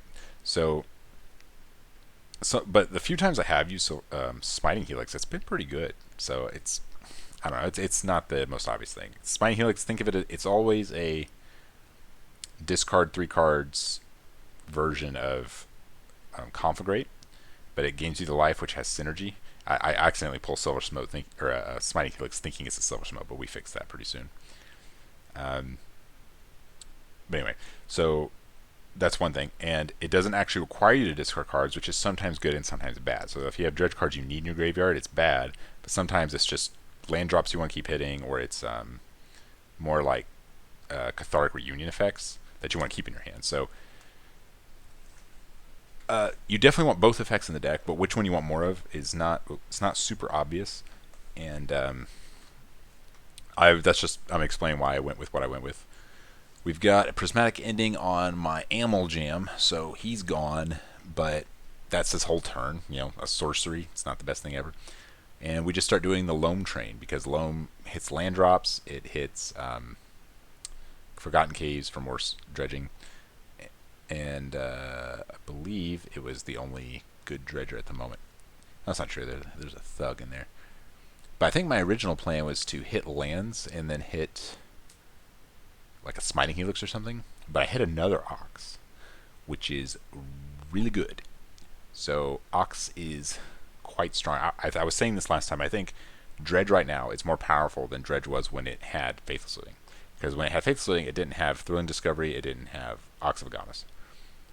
S1: but the few times I have used Smiting Helix, it's been pretty good. So I don't know, it's not the most obvious thing. Smiting Helix, think of it, it's always a discard 3 cards version of Conflagrate, but it gains you the life, which has synergy. I accidentally pull Silver Smote Smiting Helix thinking it's a Silver Smote, but we fix that pretty soon. But anyway, so that's one thing, and it doesn't actually require you to discard cards, which is sometimes good and sometimes bad. So if you have dredge cards you need in your graveyard, it's bad, but sometimes it's just land drops you want to keep hitting, or it's more like Cathartic Reunion effects that you want to keep in your hand. So you definitely want both effects in the deck, but which one you want more of it's not super obvious, and I'm explaining why I went with what I went with. We've got a Prismatic Ending on my Ameljam, so he's gone, but that's his whole turn. You know, a sorcery. It's not the best thing ever. And we just start doing the Loam train because Loam hits land drops. It hits Forgotten Caves for more dredging. And I believe it was the only good dredger at the moment. That's not true. There's a thug in there. But I think my original plan was to hit lands and then hit like a Smiting Helix or something. But I hit another Ox, which is really good. So Ox is quite strong. I was saying this last time. I think Dredge right now is more powerful than Dredge was when it had Faithless Looting. Because when it had Faithless Looting, it didn't have Thrilling Discovery. It didn't have Ox of Agamas.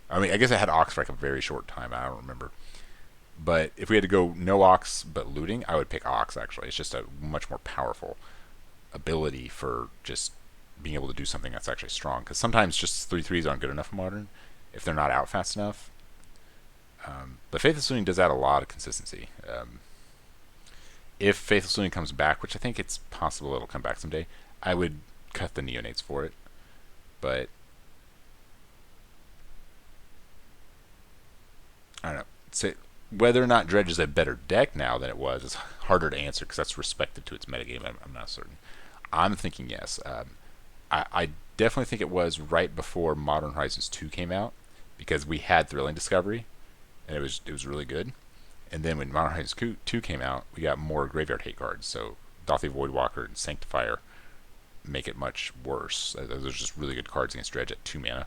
S1: I mean, I guess I had Ox for like a very short time. I don't remember. But if we had to go no Ox but looting, I would pick Ox, actually. It's just a much more powerful ability for just being able to do something that's actually strong. Because sometimes just 3/3s aren't good enough in Modern if they're not out fast enough. But Faithless Looting does add a lot of consistency. If Faithless Looting comes back, which I think it's possible it'll come back someday, I would cut the Neonates for it. But I don't know. So whether or not Dredge is a better deck now than it was is harder to answer because that's respective to its metagame. I'm not certain. I'm thinking yes. I definitely think it was right before Modern Horizons 2 came out because we had Thrilling Discovery and it was really good. And then when Modern Horizons 2 came out, we got more graveyard hate cards. So Dauthi Voidwalker and Sanctifier make it much worse. Those are just really good cards against Dredge at 2 mana.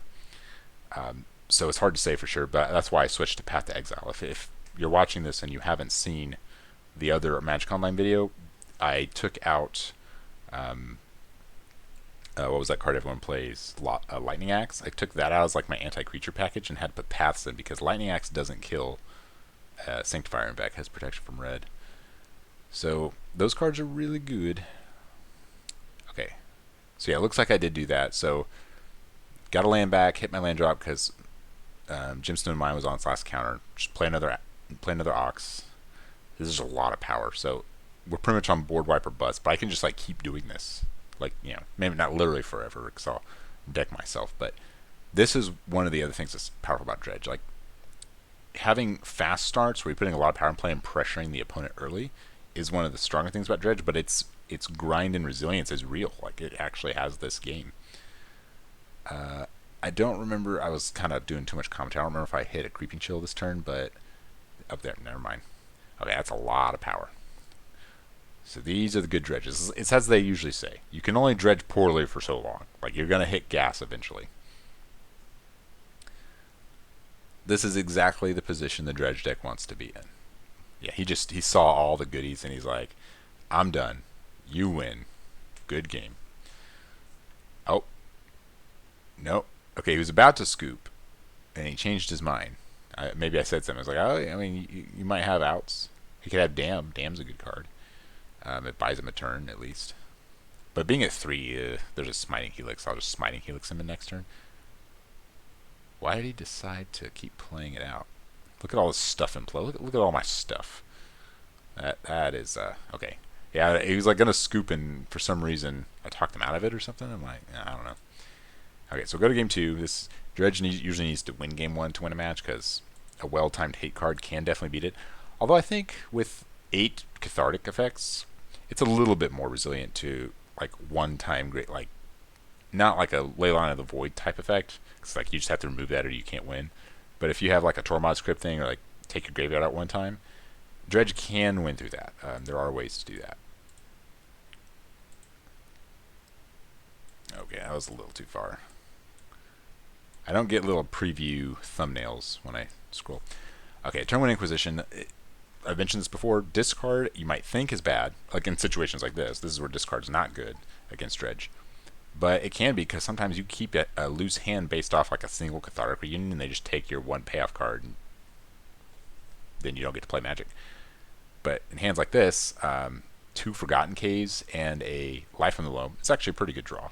S1: So it's hard to say for sure, but that's why I switched to Path to Exile. If you're watching this and you haven't seen the other Magic Online video, I took out what was that card everyone plays? Lightning Axe. I took that out as like my anti-creature package and had to put Paths in because Lightning Axe doesn't kill Sanctifier, in fact, has protection from red. So those cards are really good. Okay, so yeah, it looks like I did do that. So got a land back, hit my land drop because Gemstone Mine was on its last counter. Just play another Ox. This is a lot of power. So we're pretty much on board wipe or bust, but I can just like keep doing this. Like, you know, maybe not literally forever because I'll deck myself, but this is one of the other things that's powerful about Dredge. Like having fast starts where you're putting a lot of power in play and pressuring the opponent early is one of the stronger things about Dredge, but its grind and resilience is real. Like it actually has this game. I don't remember. I was kind of doing too much commentary. I don't remember if I hit a Creeping Chill this turn, but up there, never mind. Okay, that's a lot of power. So these are the good dredges. It's as they usually say. You can only dredge poorly for so long. Like you're going to hit gas eventually. This is exactly the position the dredge deck wants to be in. Yeah, he saw all the goodies and he's like, I'm done. You win. Good game. Oh. Nope. Okay, he was about to scoop and he changed his mind. Maybe I said something. I was like, oh, I mean, you might have outs. He could have Dam. Dam's a good card. It buys him a turn, at least. But being at 3, there's a Smiting Helix. I'll just Smiting Helix him in next turn. Why did he decide to keep playing it out? Look at all this stuff in play. Look at all my stuff. That is, okay. Yeah, he was like going to scoop, and for some reason, I talked him out of it or something. I'm like, I don't know. Okay, so go to game 2. This Dredge usually needs to win game 1 to win a match, because a well-timed hate card can definitely beat it. Although I think with 8 cathartic effects, it's a little bit more resilient to like one-time great, like not like a Leyline of the Void type effect. It's like you just have to remove that or you can't win. But if you have like a Tormod script thing or like take your graveyard out one time, Dredge can win through that. There are ways to do that. Okay, that was a little too far. I don't get little preview thumbnails when I scroll. Okay, Turn 1 Inquisition. I've mentioned this before. Discard you might think is bad, like in situations like this. This is where discard's not good against Dredge. But it can be because sometimes you keep a loose hand based off like a single Cathartic Reunion and they just take your one payoff card and then you don't get to play Magic. But in hands like this, 2 Forgotten Caves and a Life from the Loam, it's actually a pretty good draw.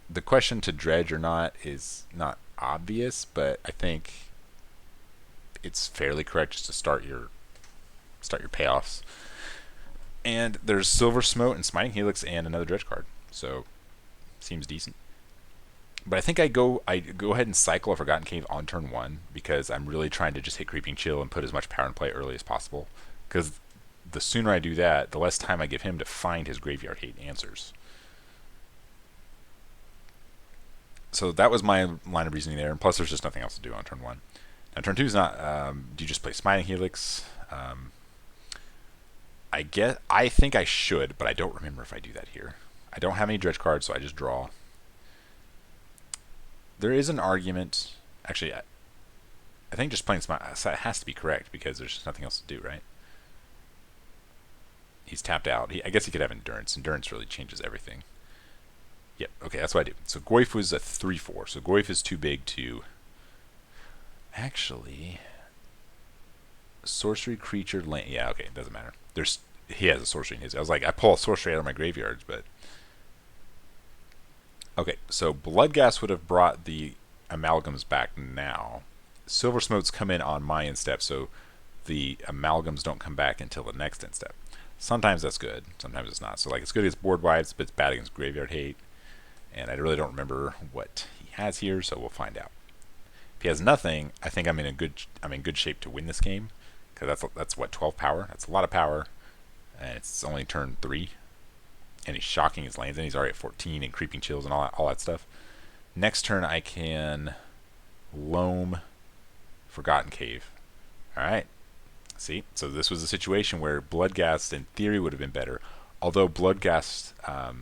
S1: The question to dredge or not is not obvious, but I think it's fairly correct just to start your payoffs. And there's Silver Smote and Smiting Helix and another dredge card, so seems decent. But I think I go ahead and cycle a Forgotten Cave on turn 1 because I'm really trying to just hit Creeping Chill and put as much power in play early as possible. Because the sooner I do that, the less time I give him to find his Graveyard Hate answers. So that was my line of reasoning there, and plus there's just nothing else to do on turn 1. Now turn 2 is not, do you just play Smiting Helix? I think I should, but I don't remember if I do that here. I don't have any Dredge cards, so I just draw. There is an argument, actually, I think just playing Smite has to be correct because there's just nothing else to do, right? He's tapped out. I guess he could have Endurance. Endurance really changes everything. Yep, okay, that's what I do. So Goyf was a 3/4, so Goyf is too big to... Actually... Sorcery, creature, land... Yeah, okay, doesn't matter. He has a sorcery in his... I was like, I pull a sorcery out of my graveyards, but... Okay, so Bloodghast would have brought the Amalgams back now. Silver Smokes come in on my end step, so the Amalgams don't come back until the next end step. Sometimes that's good, sometimes it's not. So like it's good against board wides, but it's bad against Graveyard Hate. And I really don't remember what he has here, so we'll find out. If he has nothing, I think I'm in good shape to win this game, because that's what, 12 power. That's a lot of power, and it's only turn 3. And he's shocking his lands, and he's already at 14 and Creeping Chills and all that stuff. Next turn, I can Loam Forgotten Cave. All right. See, so this was a situation where Bloodghast, in theory, would have been better. Although Bloodghast, I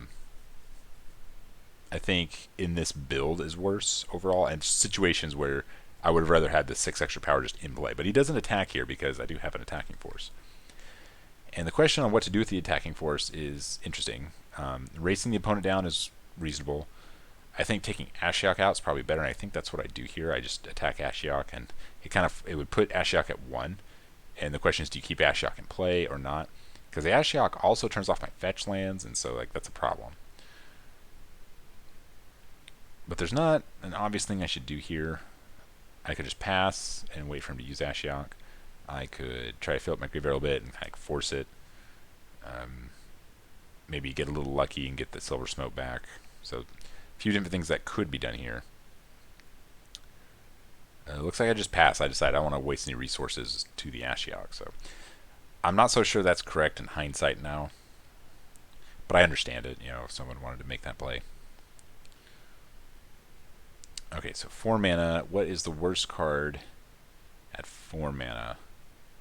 S1: think in this build is worse overall, and situations where I would have rather had the 6 extra power just in play. But he doesn't attack here because I do have an attacking force. And the question on what to do with the attacking force is interesting. Racing the opponent down is reasonable. I think taking Ashiok out is probably better, and I think that's what I do here. I just attack Ashiok, and it would put Ashiok at 1. And the question is, do you keep Ashiok in play or not? Because the Ashiok also turns off my fetch lands, and so like that's a problem. But there's not an obvious thing I should do here. I could just pass and wait for him to use Ashiok. I could try to fill up my graveyard a little bit and kind of force it. Maybe get a little lucky and get the Silver Smoke back. So a few different things that could be done here. Looks like I just pass. I decided I don't want to waste any resources to the Ashiok. So I'm not so sure that's correct in hindsight now. But I understand it, if someone wanted to make that play. Okay, so 4 mana. What is the worst card at 4 mana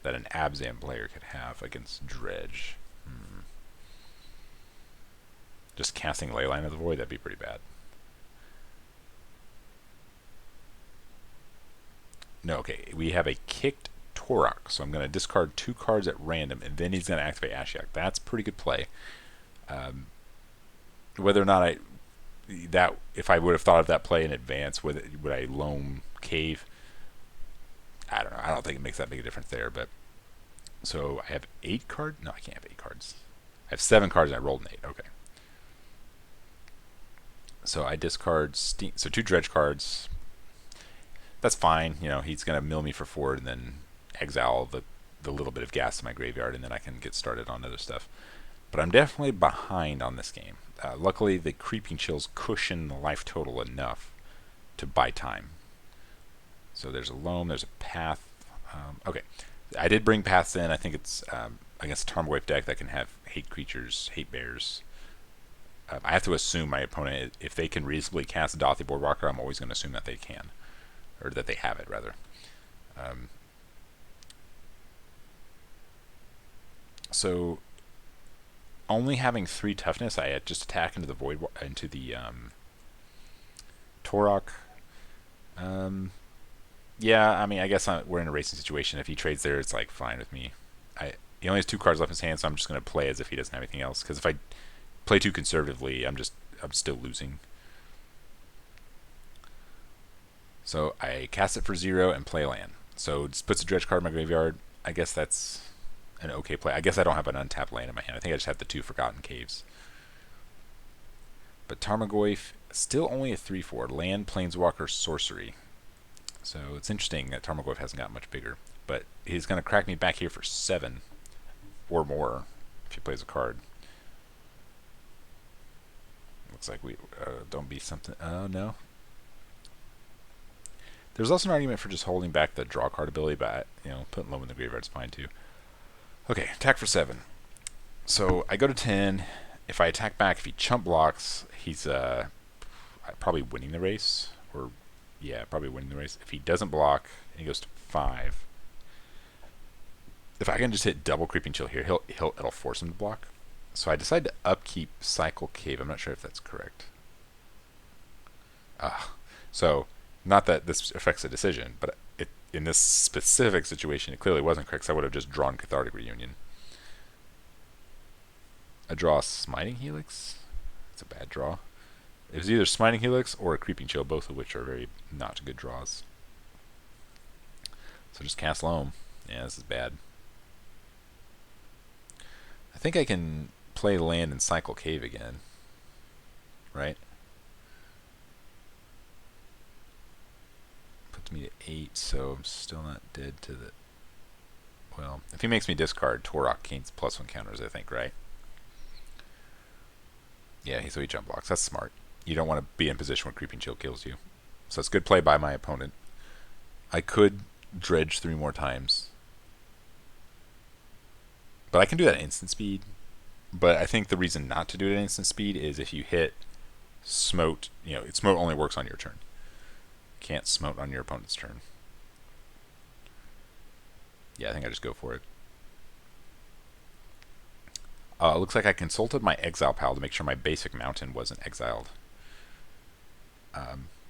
S1: that an Abzan player could have against Dredge? Just casting Leyline of the Void, that'd be pretty bad. No, okay, we have a kicked Torok, so I'm going to discard 2 cards at random, and then he's going to activate Ashiok. That's pretty good play. Whether or not if I would have thought of that play in advance, would I Loam Cave? I don't know. I don't think it makes that big a difference there. But so I have 8 cards. No, I can't have 8 cards. I have 7 cards and I rolled an 8. Okay. So I discard so 2 Dredge cards. That's fine. He's gonna mill me for 4 and then exile the little bit of gas in my graveyard, and then I can get started on other stuff. But I'm definitely behind on this game. Luckily, the Creeping Chills cushion the life total enough to buy time. So there's a Loam, there's a Path. Okay, I did bring Paths in. I think it's against a Tarmogoyf deck that can have hate creatures, hate bears. I have to assume my opponent, if they can reasonably cast Dothy Boardwalker, I'm always going to assume that they can. Or that they have it, rather. So only having 3 toughness, I just attack into the void, into the Torok. Yeah, I mean, I guess we're in a racing situation. If he trades there, it's like fine with me. He only has 2 cards left in his hand, so I'm just going to play as if he doesn't have anything else. Because if I play too conservatively, I'm still losing. So I cast it for 0 and play land. So it just puts a Dredge card in my graveyard. I guess that's an okay play. I guess I don't have an untapped land in my hand. I think I just have the 2 Forgotten Caves. But Tarmogoyf, still only a 3/4. Land, Planeswalker, Sorcery. So it's interesting that Tarmogoyf hasn't gotten much bigger. But he's going to crack me back here for 7 or more if he plays a card. Looks like we don't be something. Oh, no. There's also an argument for just holding back the draw card ability, but putting low in the graveyard is fine too. Okay, attack for 7. So I go to 10. If I attack back, if he chump blocks, he's probably winning the race. Or, yeah, probably winning the race. If he doesn't block, and he goes to 5. If I can just hit double Creeping Chill here, it'll force him to block. So I decide to upkeep Cycle Cave. I'm not sure if that's correct. So, not that this affects the decision, but in this specific situation, it clearly wasn't correct, so I would have just drawn Cathartic Reunion. I draw a Smiting Helix. It's a bad draw. It was either Smiting Helix or a Creeping Chill, both of which are very not good draws. So just cast Loam. Yeah, this is bad. I think I can play land and Cycle Cave again. Right? Puts me to 8, so I'm still not dead to the... Well, if he makes me discard, Torok gains +1 counters, I think, right? Yeah, so he jump blocks. That's smart. You don't want to be in position where Creeping Chill kills you. So it's good play by my opponent. I could dredge 3 more times. But I can do that at instant speed. But I think the reason not to do it at instant speed is if you hit Smote, Smote only works on your turn. Can't Smote on your opponent's turn. Yeah, I think I just go for it. It looks like I consulted my exile pal to make sure my basic mountain wasn't exiled.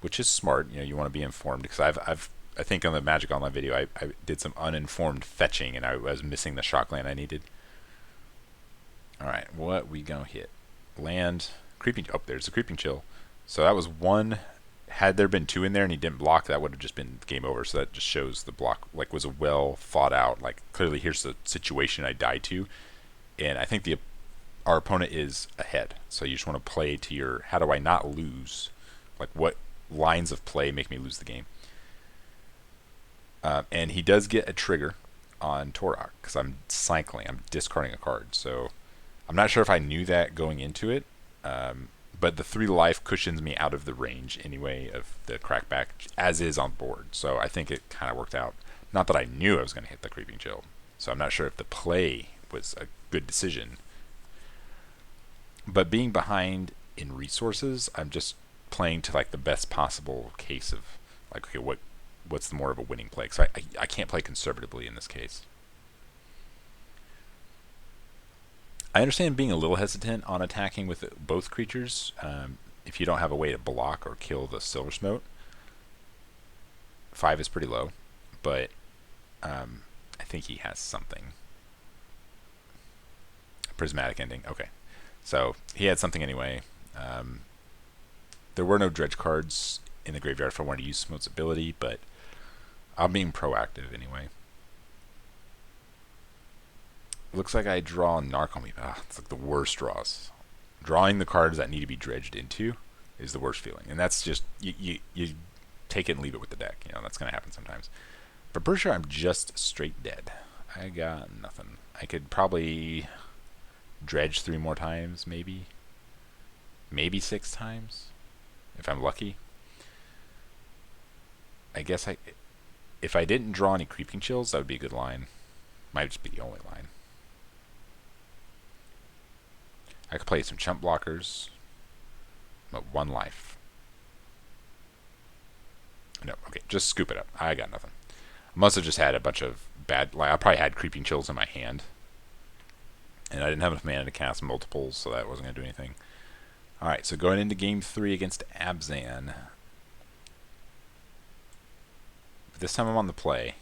S1: Which is smart. You want to be informed, because I think on the Magic Online video I did some uninformed fetching and I was missing the shockland I needed. Alright, what we gonna hit? Land, Creeping... Oh, there's a Creeping Chill. So that was 1. Had there been 2 in there and he didn't block, that would have just been game over. So that just shows the block was a well thought out, clearly here's the situation I died to. And I think our opponent is ahead. So you just want to play to your, how do I not lose? What lines of play make me lose the game? And he does get a trigger on Torok, because I'm cycling. I'm discarding a card. So I'm not sure if I knew that going into it. But the 3 life cushions me out of the range anyway of the crackback, as is on board. So I think it kind of worked out. Not that I knew I was going to hit the Creeping Chill. So I'm not sure if the play was a good decision. But being behind in resources, I'm just playing to the best possible case of okay, what's more of a winning play? Because I can't play conservatively in this case. I understand being a little hesitant on attacking with both creatures if you don't have a way to block or kill the Silver Smote. 5 is pretty low, but I think he has something. Prismatic Ending. Okay. So he had something anyway. There were no dredge cards in the graveyard if I wanted to use Smote's ability, but I'm being proactive anyway. Looks like I draw Narcomy. It's the worst draws. Drawing the cards that need to be dredged into is the worst feeling. And that's just, you take it and leave it with the deck. That's going to happen sometimes. But pretty sure I'm just straight dead. I got nothing. I could probably dredge 3 more times, maybe. Maybe 6 times, if I'm lucky. I guess if I didn't draw any Creeping Chills, that would be a good line. Might just be the only line. I could play some chump blockers. But 1 life. No, okay, just scoop it up. I got nothing. I must have just had a bunch of bad... I probably had Creeping Chills in my hand. And I didn't have enough mana to cast multiples, so that wasn't going to do anything. Alright, so going into game 3 against Abzan. This time I'm on the play.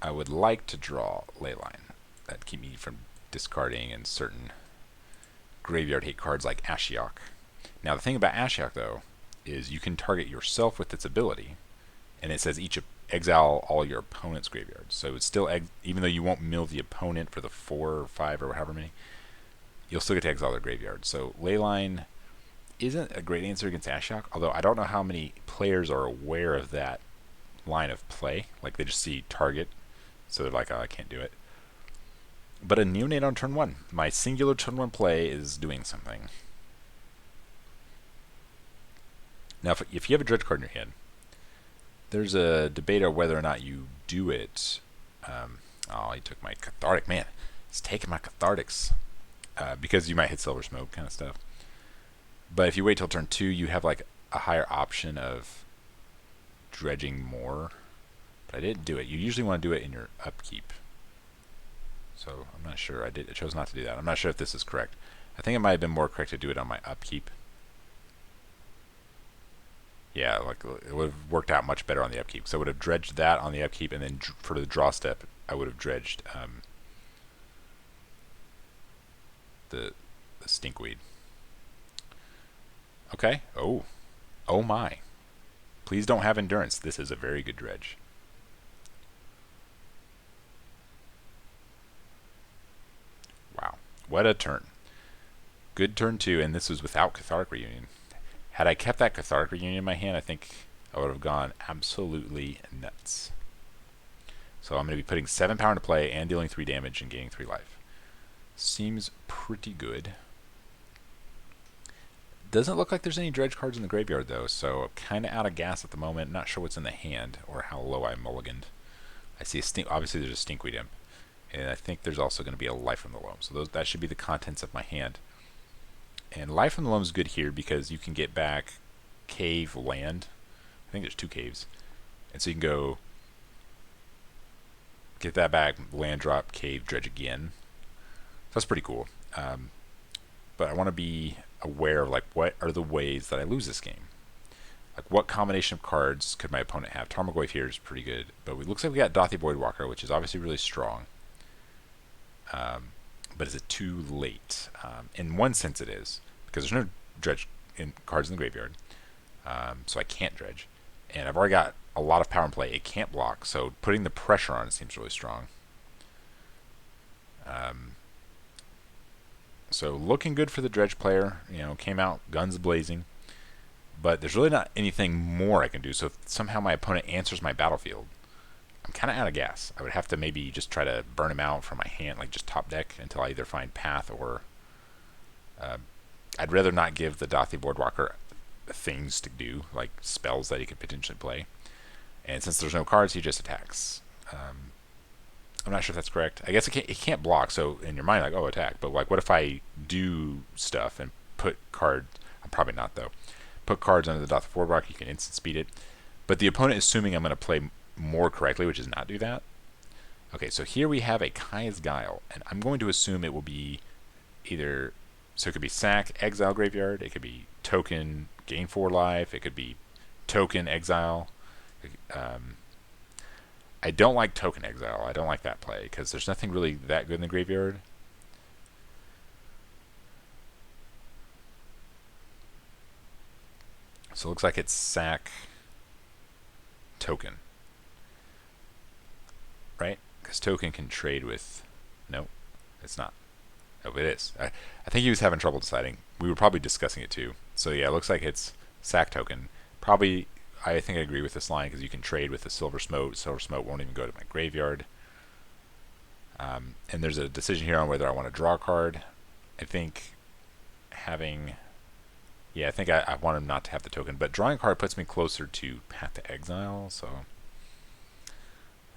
S1: I would like to draw Leyline. That'd keep me from discarding in certain graveyard hate cards like Ashiok. Now the thing about Ashiok though is you can target yourself with its ability, and it says exile all your opponent's graveyards. So it's still even though you won't mill the opponent for the 4 or 5 or however many, you'll still get to exile their graveyard. So Leyline isn't a great answer against Ashiok, although I don't know how many players are aware of that line of play. They just see target, so they're like, oh, I can't do it. But a Neonate on turn 1. My singular turn 1 play is doing something. Now, if you have a Dredge card in your hand, there's a debate of whether or not you do it. Oh, he took my cathartic. Man, he's taking my cathartics. Because you might hit silver smoke kind of stuff. But if you wait till turn 2, you have like a higher option of dredging more. But I didn't do it. You usually want to do it in your upkeep. So I'm not sure. I chose not to do that. I'm not sure if this is correct. I think it might have been more correct to do it on my upkeep. Yeah, like it would have worked out much better on the upkeep. So I would have dredged that on the upkeep, and then for the draw step, I would have dredged the stinkweed. Okay. Oh my. Please don't have endurance. This is a very good dredge. Wow. What a turn. Good turn 2, and this was without Cathartic Reunion. Had I kept that Cathartic Reunion in my hand, I think I would have gone absolutely nuts. So I'm going to be putting 7 power into play and dealing 3 damage and gaining 3 life. Seems pretty good. Doesn't look like there's any dredge cards in the graveyard though, so I'm kind of out of gas at the moment. Not sure what's in the hand or how low I mulliganed. I see a stink. Obviously, there's a stinkweed imp, and I think there's also going to be a life from the loam. So that should be the contents of my hand. And life from the loam is good here because you can get back cave, land. I think there's 2 caves, and so you can go get that back, land drop, cave, dredge again. So that's pretty cool. But I want to be aware of like what are the ways that I lose this game. Like what combination of cards could my opponent have? Tarmogoyf here is pretty good, but it looks like we got Dothy Voidwalker, which is obviously really strong. But is it too late? In one sense it is, because there's no dredge cards in the graveyard, so I can't dredge. And I've already got a lot of power in play. It can't block, so putting the pressure on it seems really strong. So looking good for the dredge player. You know, came out guns blazing. But there's really not anything more I can do. So if somehow my opponent answers my battlefield, I'm kind of out of gas. I would have to maybe just try to burn him out from my hand, like just top deck until I either find path or... I'd rather not give the Dothy Boardwalker things to do, like spells that he could potentially play. And since there's no cards, he just attacks. I'm not sure if that's correct. I guess it can't block, so in your mind, like, oh, attack. But like, what if I do stuff and put cards... I'm probably not, though. Put cards under the Dothy Boardwalker, you can instant speed it. But the opponent is assuming I'm going to play more correctly, which is not do that. Okay, so here we have a Kaya's Guile, and I'm going to assume it will be either... So it could be sack, exile, graveyard. It could be token, gain 4 life. It could be token, exile. I don't like token exile. I don't like that play because there's nothing really that good in the graveyard. So it looks like it's sack, token. Right? Because token can trade with... No, it's not. Oh, it is. I think he was having trouble deciding. We were probably discussing it too. So yeah, it looks like it's sack token. Probably, I think I agree with this line because you can trade with the silver smoke. Silver smoke won't even go to my graveyard. And there's a decision here on whether I want to draw a card. I think having... Yeah, I think I want him not to have the token. But drawing a card puts me closer to Path to Exile, so...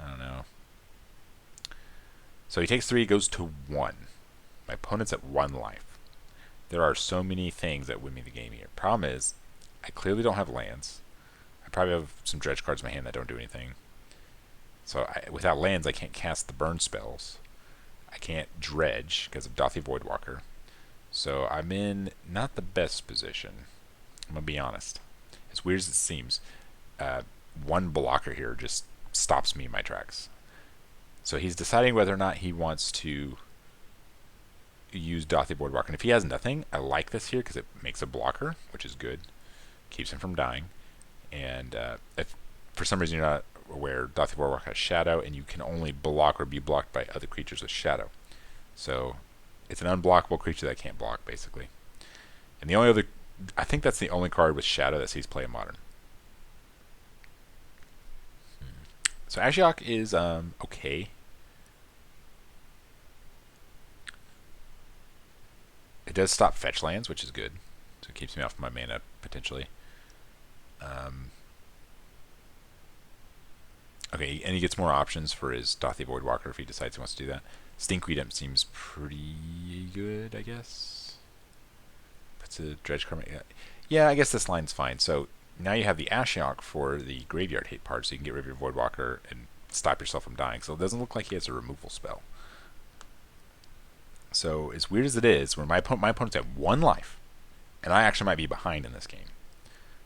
S1: I don't know. So he takes 3, goes to 1. My opponent's at 1 life. There are so many things that win me the game here. Problem is, I clearly don't have lands. I probably have some dredge cards in my hand that don't do anything. So without lands, I can't cast the burn spells. I can't dredge because of Dothy Voidwalker. So I'm in not the best position. I'm going to be honest. As weird as it seems, 1 blocker here just stops me in my tracks. So he's deciding whether or not he wants to use Dothy Boardwalker. And if he has nothing, I like this here because it makes a blocker, which is good. Keeps him from dying. And if for some reason you're not aware, Dothy Boardwalker has Shadow, and you can only block or be blocked by other creatures with Shadow. So it's an unblockable creature that can't block, basically. And the only other... I think that's the only card with Shadow that sees play in Modern. So Ashiok is okay. It does stop fetch lands, which is good. So it keeps me off my mana, potentially. Okay, and he gets more options for his Dothy Voidwalker if he decides he wants to do that. Stinkweed Imp seems pretty good, I guess. Puts a Dredge card. Yeah, I guess this line's fine. So now you have the Ashiok for the graveyard hate part, so you can get rid of your Voidwalker and stop yourself from dying. So it doesn't look like he has a removal spell. So as weird as it is, where my opponent's at 1 life, and I actually might be behind in this game.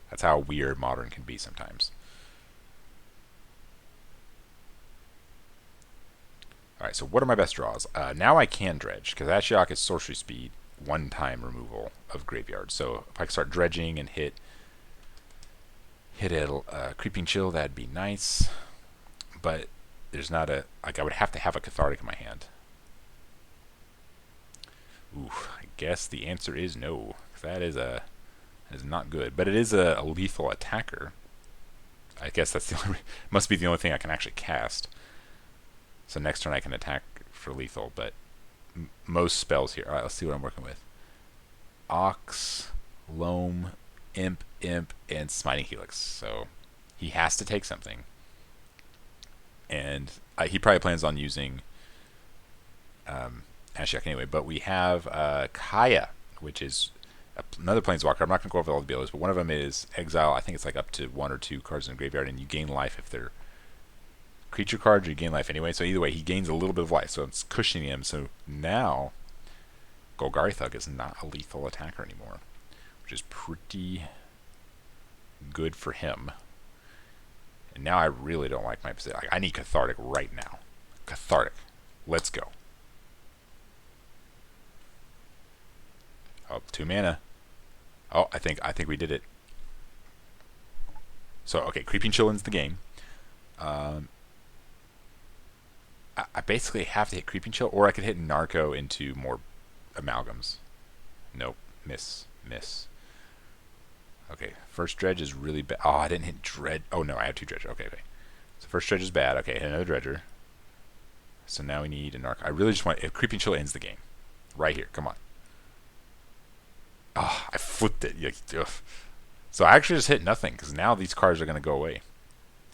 S1: That's how weird Modern can be sometimes. Alright, so what are my best draws? Now I can dredge, because Ashiok is sorcery speed, 1-time removal of graveyard. So if I can start dredging and hit a Creeping Chill, that'd be nice. But there's not a... Like, I would have to have a Cathartic in my hand. Ooh, I guess the answer is no. That is not good. But it is a lethal attacker. I guess that's the only... must be the only thing I can actually cast. So next turn I can attack for lethal, but most spells here. Alright, let's see what I'm working with. Ox, Loam, Imp, and Smiting Helix. So he has to take something. And he probably plans on using Ashiok anyway. But we have Kaya, which is another Planeswalker. I'm not going to go over all the abilities, but one of them is exile. I think it's like up to 1 or 2 cards in the graveyard, and you gain life if they're creature cards, or you gain life anyway. So either way, he gains a little bit of life, so it's cushioning him. So now Golgari Thug is not a lethal attacker anymore, which is pretty good for him. And now I really don't like my position. I need Cathartic right now. Cathartic. Let's go. Oh, 2 mana. Oh, I think we did it. So okay, Creeping Chill ends the game. I basically have to hit Creeping Chill, or I could hit Narco into more amalgams. Nope. Miss. Okay, first Dredge is really bad. Oh, I didn't hit Dredge. Oh, no, I have 2 Dredge. Okay. So first Dredge is bad. Okay, hit another Dredger. So now we need a Narco. I really just want... If Creeping Chill ends the game. Right here. Come on. Oh, I flipped it. So I actually just hit nothing, because now these cards are going to go away.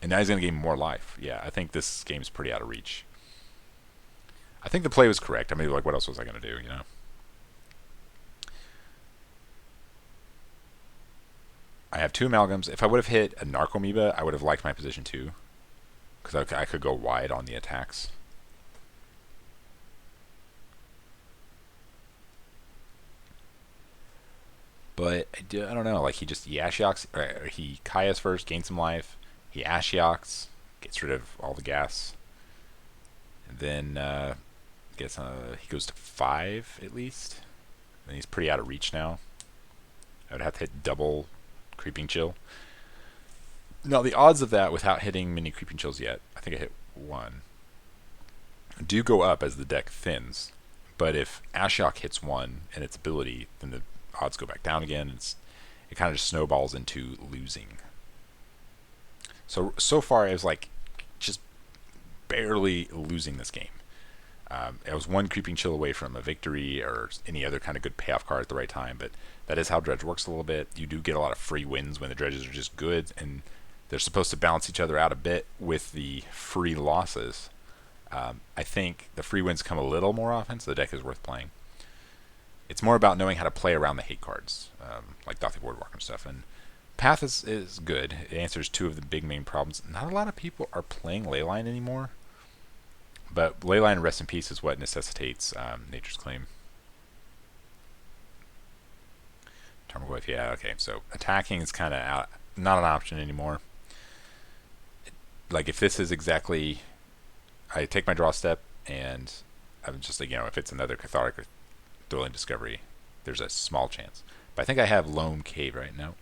S1: And now he's going to gain more life. Yeah, I think this game's pretty out of reach. I think the play was correct. I mean, like, what else was I going to do, you know? I have 2 amalgams. If I would have hit a Narcomoeba, I would have liked my position too, because I could go wide on the attacks. But I don't know. Like, he Ashioks, or he Kaya's first, gains some life. He Ashioks, gets rid of all the gas, and then he goes to 5 at least. And he's pretty out of reach now. I would have to hit double Creeping Chill. Now the odds of that without hitting many Creeping Chills yet, I think I hit 1, do go up as the deck thins. But if Ashiok hits 1 and its ability, then the odds go back down again. It kind of just snowballs into losing. So far I was like just barely losing this game. I was 1 Creeping Chill away from a victory or any other kind of good payoff card at the right time, but that is how Dredge works a little bit. You do get a lot of free wins when the Dredges are just good, and they're supposed to balance each other out a bit with the free losses. I think the free wins come a little more often, so the deck is worth playing. It's more about knowing how to play around the hate cards, like Dothy Boardwalker and stuff. And Path is good. It answers 2 of the big main problems. Not a lot of people are playing Leyline anymore. But Leyline, rest in peace, is what necessitates Nature's Claim. Tarmogoyf, yeah, okay. So attacking is kind of not an option anymore. Like, if this is exactly... I take my draw step, and I'm just like, if it's another Cathartic or Thrilling Discovery, there's a small chance. But I think I have Lone Cave right now.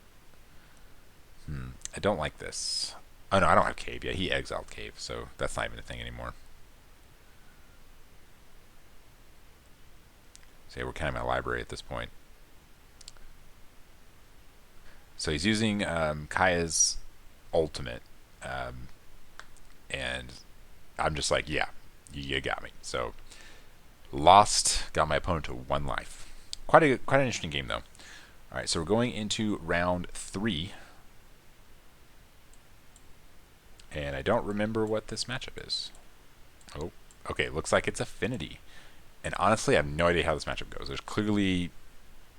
S1: I don't like this. Oh, no, I don't have Cave. Yeah, he exiled Cave, so that's not even a thing anymore. So yeah, we're kind of in a library at this point. So he's using Kaya's ultimate, and I'm just like, yeah, you got me. So lost, got my opponent to 1 life. Quite an interesting game though. All right, so we're going into round 3. And I don't remember what this matchup is. Oh, okay, it looks like it's Affinity. And honestly, I have no idea how this matchup goes. There's clearly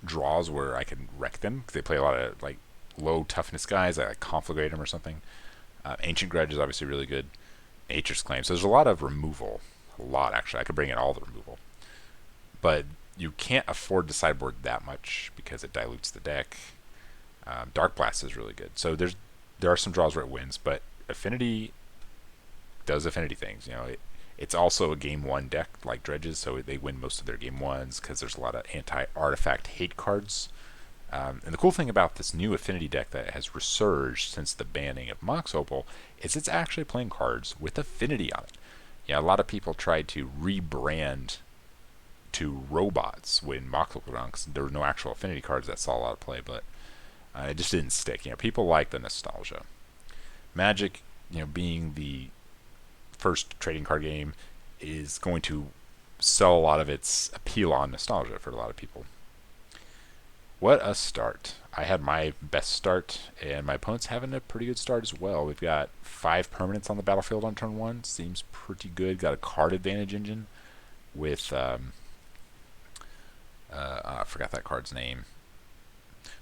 S1: draws where I can wreck them because they play a lot of like low toughness guys. I like conflagrate them or something. Ancient Dredge is obviously really good. Nature's Claim. So there's a lot of removal. A lot, actually. I could bring in all the removal. But you can't afford to sideboard that much because it dilutes the deck. Dark Blast is really good. So there are some draws where it wins, but Affinity does Affinity things. It's also a game one deck like Dredges, so they win most of their game ones because there's a lot of anti-artifact hate cards. And the cool thing about this new Affinity deck that has resurged since the banning of Mox Opal is it's actually playing cards with Affinity on it. Yeah, a lot of people tried to rebrand to robots when Mox Opal was around because there were no actual Affinity cards that saw a lot of play, but it just didn't stick. People like the nostalgia. Magic, being the first trading card game, is going to sell a lot of its appeal on nostalgia for a lot of people. What a start. I had my best start, and my opponent's having a pretty good start as well. We've got 5 permanents on the battlefield on turn 1. Seems pretty good. Got a card advantage engine with, I forgot that card's name.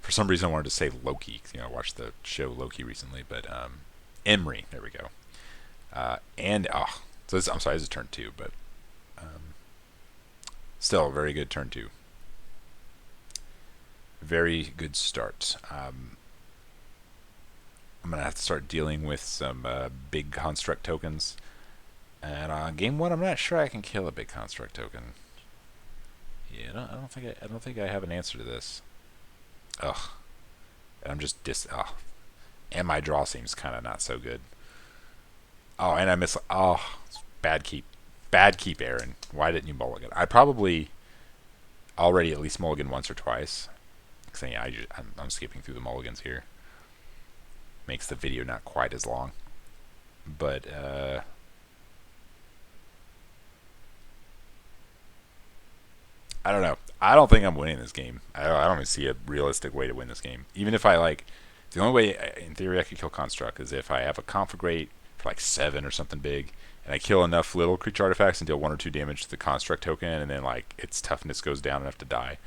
S1: For some reason I wanted to say Loki. I watched the show Loki recently, but Emery, there we go. So I'm sorry, this is turn 2, but still a very good turn 2. Very good start. I'm going to have to start dealing with some big construct tokens. And on game 1, I'm not sure I can kill a big construct token. Yeah, I don't think I have an answer to this. Ugh. And I'm just and my draw seems kind of not so good. Oh, and I miss. Oh, bad keep. Bad keep, Aaron. Why didn't you mulligan? I probably already at least mulligan once or twice. So yeah, I'm skipping through the mulligans here. Makes the video not quite as long. But I don't know. I don't think I'm winning this game. I don't even see a realistic way to win this game. Even if the only way in theory I could kill Construct is if I have a conflagrate for like 7 or something big, and I kill enough little creature artifacts and deal 1 or 2 damage to the Construct token, and then like its toughness goes down enough to die.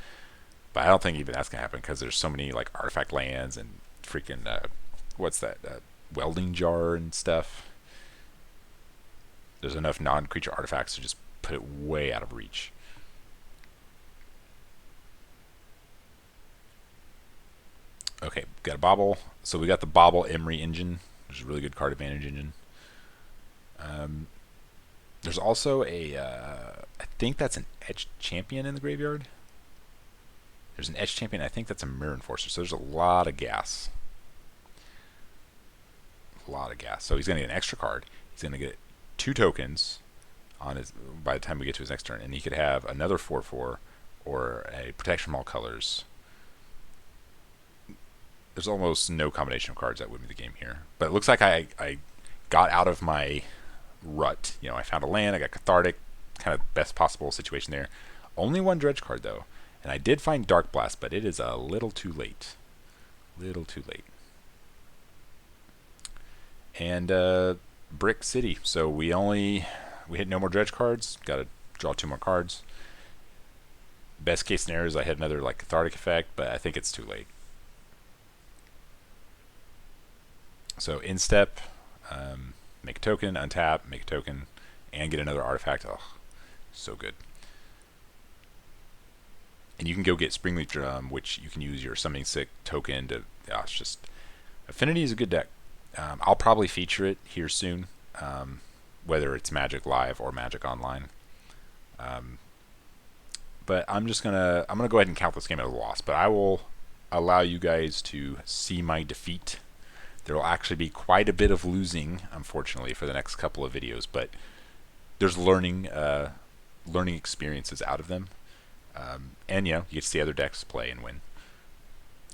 S1: But I don't think even that's gonna happen because there's so many like artifact lands and freaking what's that welding jar and stuff. There's enough non-creature artifacts to just put it way out of reach. Okay, got a Bobble. So we got the Bobble Emery engine, which is a really good card advantage engine. There's also I think that's an Etched Champion in the graveyard. There's an Etched Champion. I think that's a Mirror Enforcer. So there's a lot of gas. A lot of gas. So he's going to get an extra card. He's going to get 2 tokens on his by the time we get to his next turn. And he could have another 4/4 or a Protection from All Colors. There's almost no combination of cards that win me the game here. But it looks like I got out of my rut. I found a land. I got Cathartic. Kind of best possible situation there. Only 1 Dredge card, though. And I did find Dark Blast, but it is a little too late. Little too late. And Brick City. So we hit no more Dredge cards. Got to draw 2 more cards. Best case scenario is I had another like Cathartic effect, but I think it's too late. So instep, make a token, untap, make a token, and get another artifact. Oh, so good. And you can go get Springleaf Drum, which you can use your Summoning Sick token to. It's just Affinity is a good deck. I'll probably feature it here soon, whether it's Magic Live or Magic Online. But I'm gonna go ahead and count this game as a loss. But I will allow you guys to see my defeat. There will actually be quite a bit of losing, unfortunately, for the next couple of videos. But there's learning experiences out of them. And you get to see other decks play and win.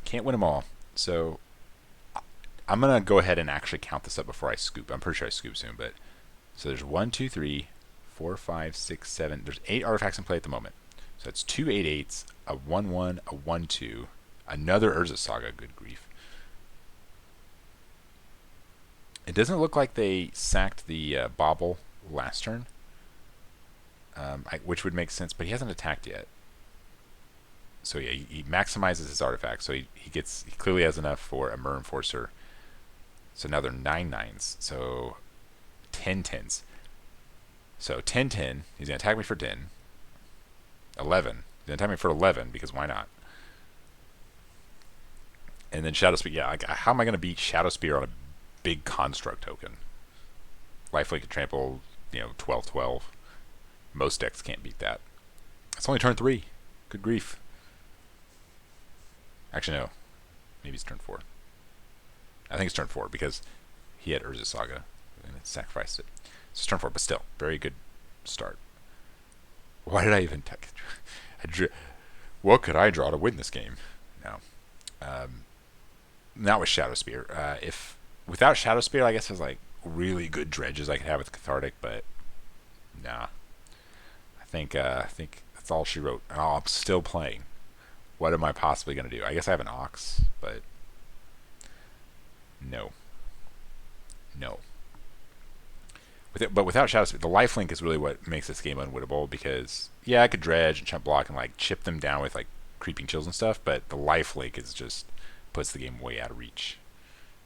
S1: Can't win them all. So I'm going to go ahead and actually count this up before I scoop. I'm pretty sure I scoop soon. But so there's 1, 2, 3, 4, 5, 6, 7. There's 8 artifacts in play at the moment. So that's 2 8/8s, a 1/1, a 1/2, another Urza Saga, good grief. It doesn't look like they sacked the Bobble last turn, which would make sense, but he hasn't attacked yet. So yeah, he maximizes his artifact, so he clearly has enough for a Mer Enforcer. So now they're 9/9s, so 10/10s. So 10/10, he's going to attack me for 10. 11, he's going to attack me for 11, because why not? And then Shadow Spear, yeah, how am I going to beat Shadow Spear on a big construct token? Lifelink and Trample, 12/12. Most decks can't beat that. It's only turn 3. Good grief. Actually, no. Maybe it's turn 4. I think it's turn 4 because he had Urza Saga and sacrificed it. So it's turn 4, but still, very good start. Why did I even what could I draw to win this game? No. Not with Shadow Spear. If without Shadow Spear, I guess there's like really good dredges I could have with Cathartic, but nah. I think that's all she wrote. And I'm still playing. What am I possibly going to do? I guess I have an Ox, but no. But without Shadow Spear, the lifelink is really what makes this game unwinnable, because yeah, I could dredge and chump block and like chip them down with like creeping chills and stuff, but the lifelink is just puts the game way out of reach.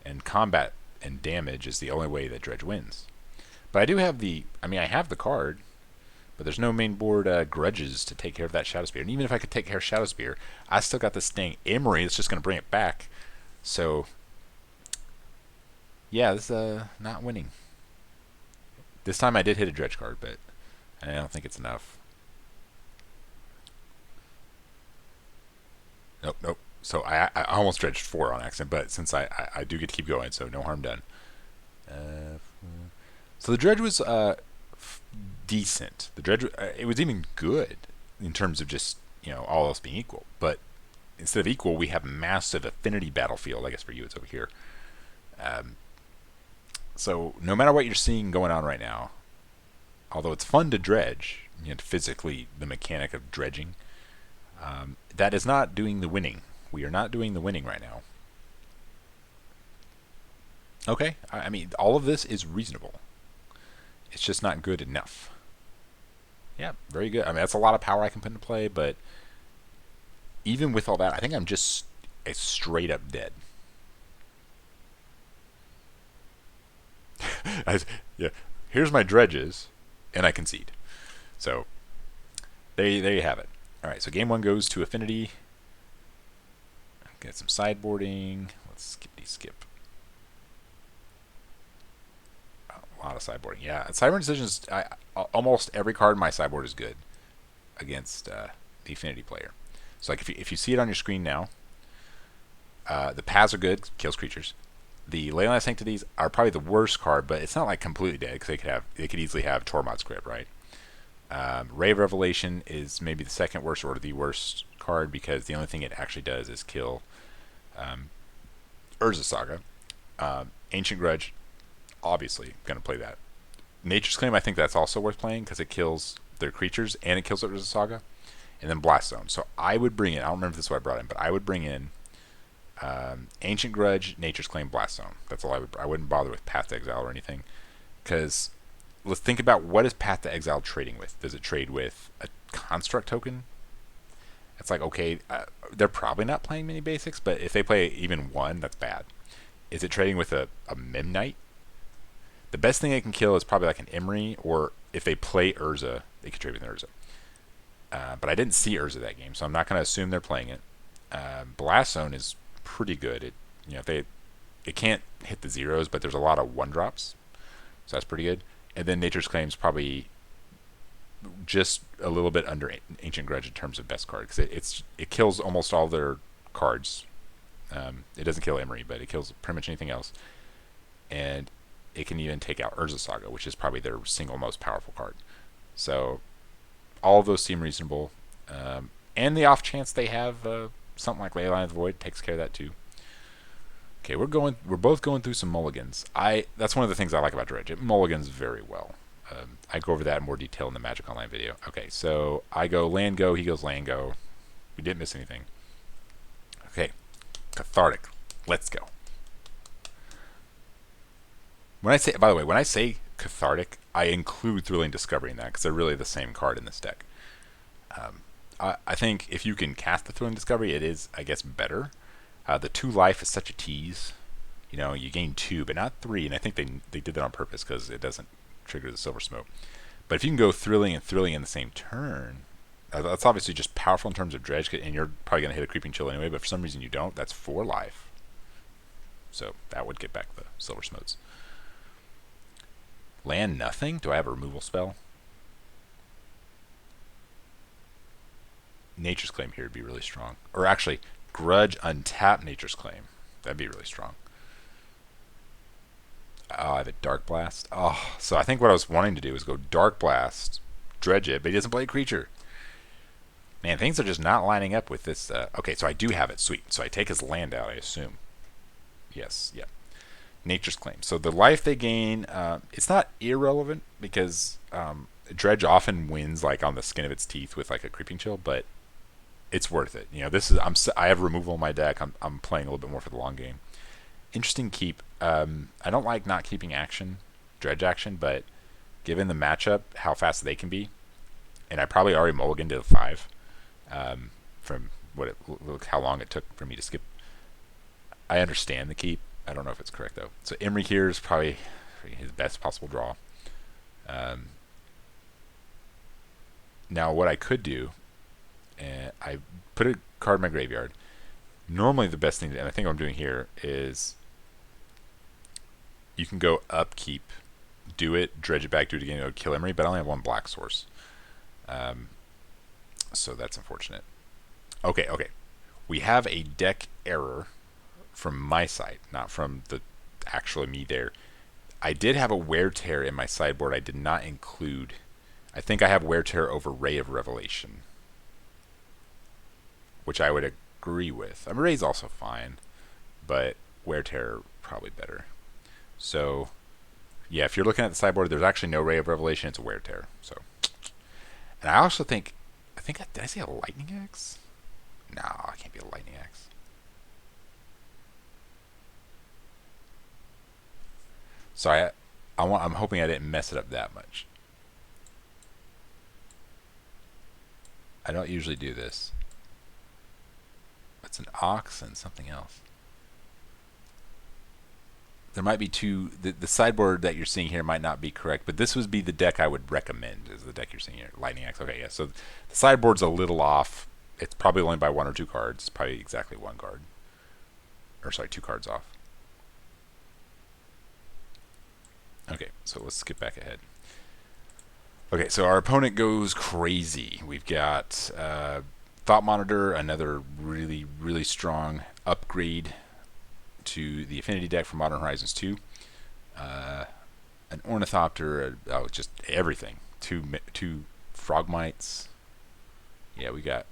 S1: And combat and damage is the only way that Dredge wins. But I do have I have the card, but there's no main board grudges to take care of that Shadow Spear. And even if I could take care of Shadow Spear, I still got this thing Emery that's just going to bring it back. So yeah, this is not winning. This time I did hit a Dredge card, but I don't think it's enough. Nope. So I almost dredged 4 on accident, but since I do get to keep going, so no harm done. So the dredge was decent. The dredge it was even good in terms of just all else being equal. But instead of equal, we have massive affinity battlefield. I guess for you it's over here. So no matter what you're seeing going on right now, although it's fun to dredge, physically the mechanic of dredging, that is not doing the winning. We are not doing the winning right now. Okay, I mean, all of this is reasonable. It's just not good enough. Yeah, very good. I mean, that's a lot of power I can put into play, but even with all that, I think I'm just straight up dead. Yeah, here's my dredges, and I concede. So, there you have it. All right, so game 1 goes to Affinity. Get some sideboarding. Let's skip. A lot of sideboarding. Yeah, sideboard decisions. Almost every card in my sideboard is good against the Affinity player. So like if you see it on your screen now, the paths are good, kills creatures. The Leyline Sanctities are probably the worst card, but it's not like completely dead because they could easily have Tormod's Crypt, right? Ray of Revelation is maybe the second worst or the worst card because the only thing it actually does is kill Urza Saga. Ancient Grudge, obviously going to play that. Nature's Claim, I think that's also worth playing because it kills their creatures and it kills Urza Saga. And then Blast Zone. So I would bring in, I don't remember if this is what I brought in, but I would bring in Ancient Grudge, Nature's Claim, Blast Zone. That's all I wouldn't bother with Path to Exile or anything. Because let's think about what is Path to Exile trading with. Does it trade with a construct token? It's like, okay, they're probably not playing many basics, but if they play even one, that's bad. Is it trading with a Memnite? The best thing they can kill is probably like an Emery, or if they play Urza, they could trade with an Urza. But I didn't see Urza that game, so I'm not going to assume they're playing it. Blast Zone is pretty good. It can't hit the zeros, but there's a lot of 1-drops, so that's pretty good. And then Nature's Claim's probably just a little bit under Ancient Grudge in terms of best card, because it kills almost all their cards. It doesn't kill Emery, but it kills pretty much anything else. And it can even take out Urza Saga, which is probably their single most powerful card. So all of those seem reasonable. And the off chance they have something like Leyline of the Void takes care of that too. Okay, we're both going through some mulligans. That's one of the things I like about Dredge. It mulligans very well. I go over that in more detail in the Magic Online video. Okay, so I go land go, he goes land go. We didn't miss anything. Okay, Cathartic. Let's go. When I say, by the way, when I say cathartic, I include Thrilling Discovery in that because they're really the same card in this deck. I think if you can cast the Thrilling Discovery, it is, I guess, better. The 2 life is such a tease. You know, you gain 2, but not 3, and I think they did that on purpose because it doesn't trigger the Silver Smoke. But if you can go Thrilling and Thrilling in the same turn, that's obviously just powerful in terms of Dredge, and you're probably going to hit a Creeping Chill anyway, but for some reason you don't. That's 4 life. So that would get back the Silver Smokes. Land nothing? Do I have a removal spell? Nature's Claim here would be really strong. Or actually, Grudge, untap Nature's Claim. That'd be really strong. Oh, I have a Dark Blast. Oh, so I think what I was wanting to do is go Dark Blast, Dredge it, but he doesn't play a creature. Man, things are just not lining up with this. Okay, so I do have it. Sweet. So I take his land out, I assume. Yes, yeah. Nature's Claim. So the life they gain, it's not irrelevant because Dredge often wins like on the skin of its teeth with like a Creeping Chill, but it's worth it. You know, this is I have removal in my deck. I'm playing a little bit more for the long game. Interesting keep. I don't like not keeping action, Dredge action, but given the matchup, how fast they can be, and I probably already mulliganed to 5 from look how long it took for me to skip. I understand the keep. I don't know if it's correct though. So Emery here is probably his best possible draw. Now what I could do, I put a card in my graveyard. Normally the best thing, and I think what I'm doing here is you can go upkeep, do it, dredge it back, do it again, go kill Emery, but I only have 1 black source. So that's unfortunate. Okay. We have a deck error from my side, not from the actual me there. I did have a Wear Tear in my sideboard I did not include. I think I have Wear Tear over Ray of Revelation, which I would agree with. I mean, Ray's also fine, but Wear Tear probably better. So, yeah, if you're looking at the sideboard, there's actually no Ray of Revelation. It's a Wear Tear. So, and I also think did I say a Lightning Axe? No, it can't be a Lightning Axe. So I'm hoping I didn't mess it up that much. I don't usually do this. It's an Ox and something else. There might be 2. The sideboard that you're seeing here might not be correct, but this would be the deck I would recommend. Is the deck you're seeing here, Lightning Axe? Okay, yeah. So the sideboard's a little off. It's probably only by 1 or 2 cards. It's probably exactly 1 card, or sorry, 2 cards off. Okay, so let's skip back ahead. Okay, so our opponent goes crazy. We've got Thought Monitor, another really, really strong upgrade to the Affinity deck from Modern Horizons 2. An Ornithopter, just everything. Two Frogmites. Yeah, we got.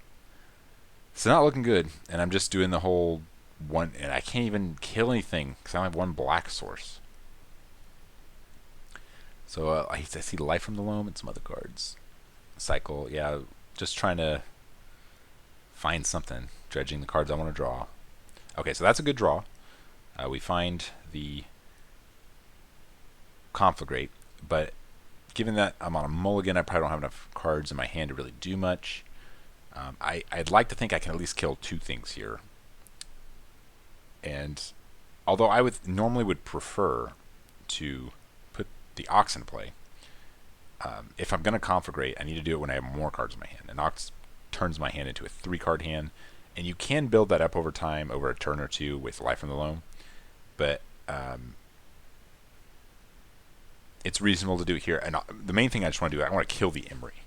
S1: It's not looking good, and I'm just doing the whole one, and I can't even kill anything because I only have 1 black source. So I see Life from the Loam and some other cards. Cycle, yeah, just trying to find something. Dredging the cards I want to draw. Okay, so that's a good draw. We find the Conflagrate, but given that I'm on a mulligan, I probably don't have enough cards in my hand to really do much. I'd like to think I can at least kill 2 things here. And although I would normally prefer to put the Ox in play, if I'm going to Conflagrate, I need to do it when I have more cards in my hand. An Ox turns my hand into a 3-card hand, and you can build that up over time, over a turn or 2 with Life from the Loam. But it's reasonable to do it here. And the main thing I just want to do, I want to kill the Emery.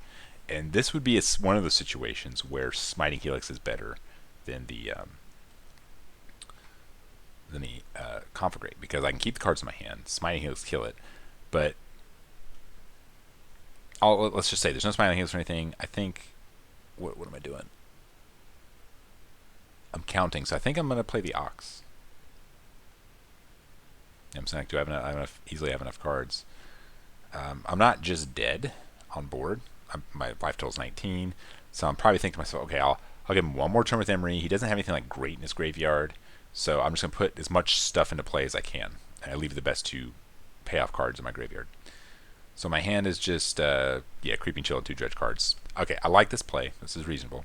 S1: And this would be one of the situations where Smiting Helix is better than the Conflagrate, because I can keep the cards in my hand, Smiting Helix kill it, but let's just say there's no Smiting Helix or anything. I think, what am I doing? I'm counting, so I think I'm going to play the Ox. I'm saying, do I have easily have enough cards? I'm not just dead on board. My life total is 19, so I'm probably thinking to myself, okay, I'll give him 1 more turn with Emery. He doesn't have anything like great in his graveyard, so I'm just going to put as much stuff into play as I can, and I leave the best 2 payoff cards in my graveyard. So my hand is just, yeah, Creeping Chill and 2 Dredge cards. Okay, I like this play. This is reasonable.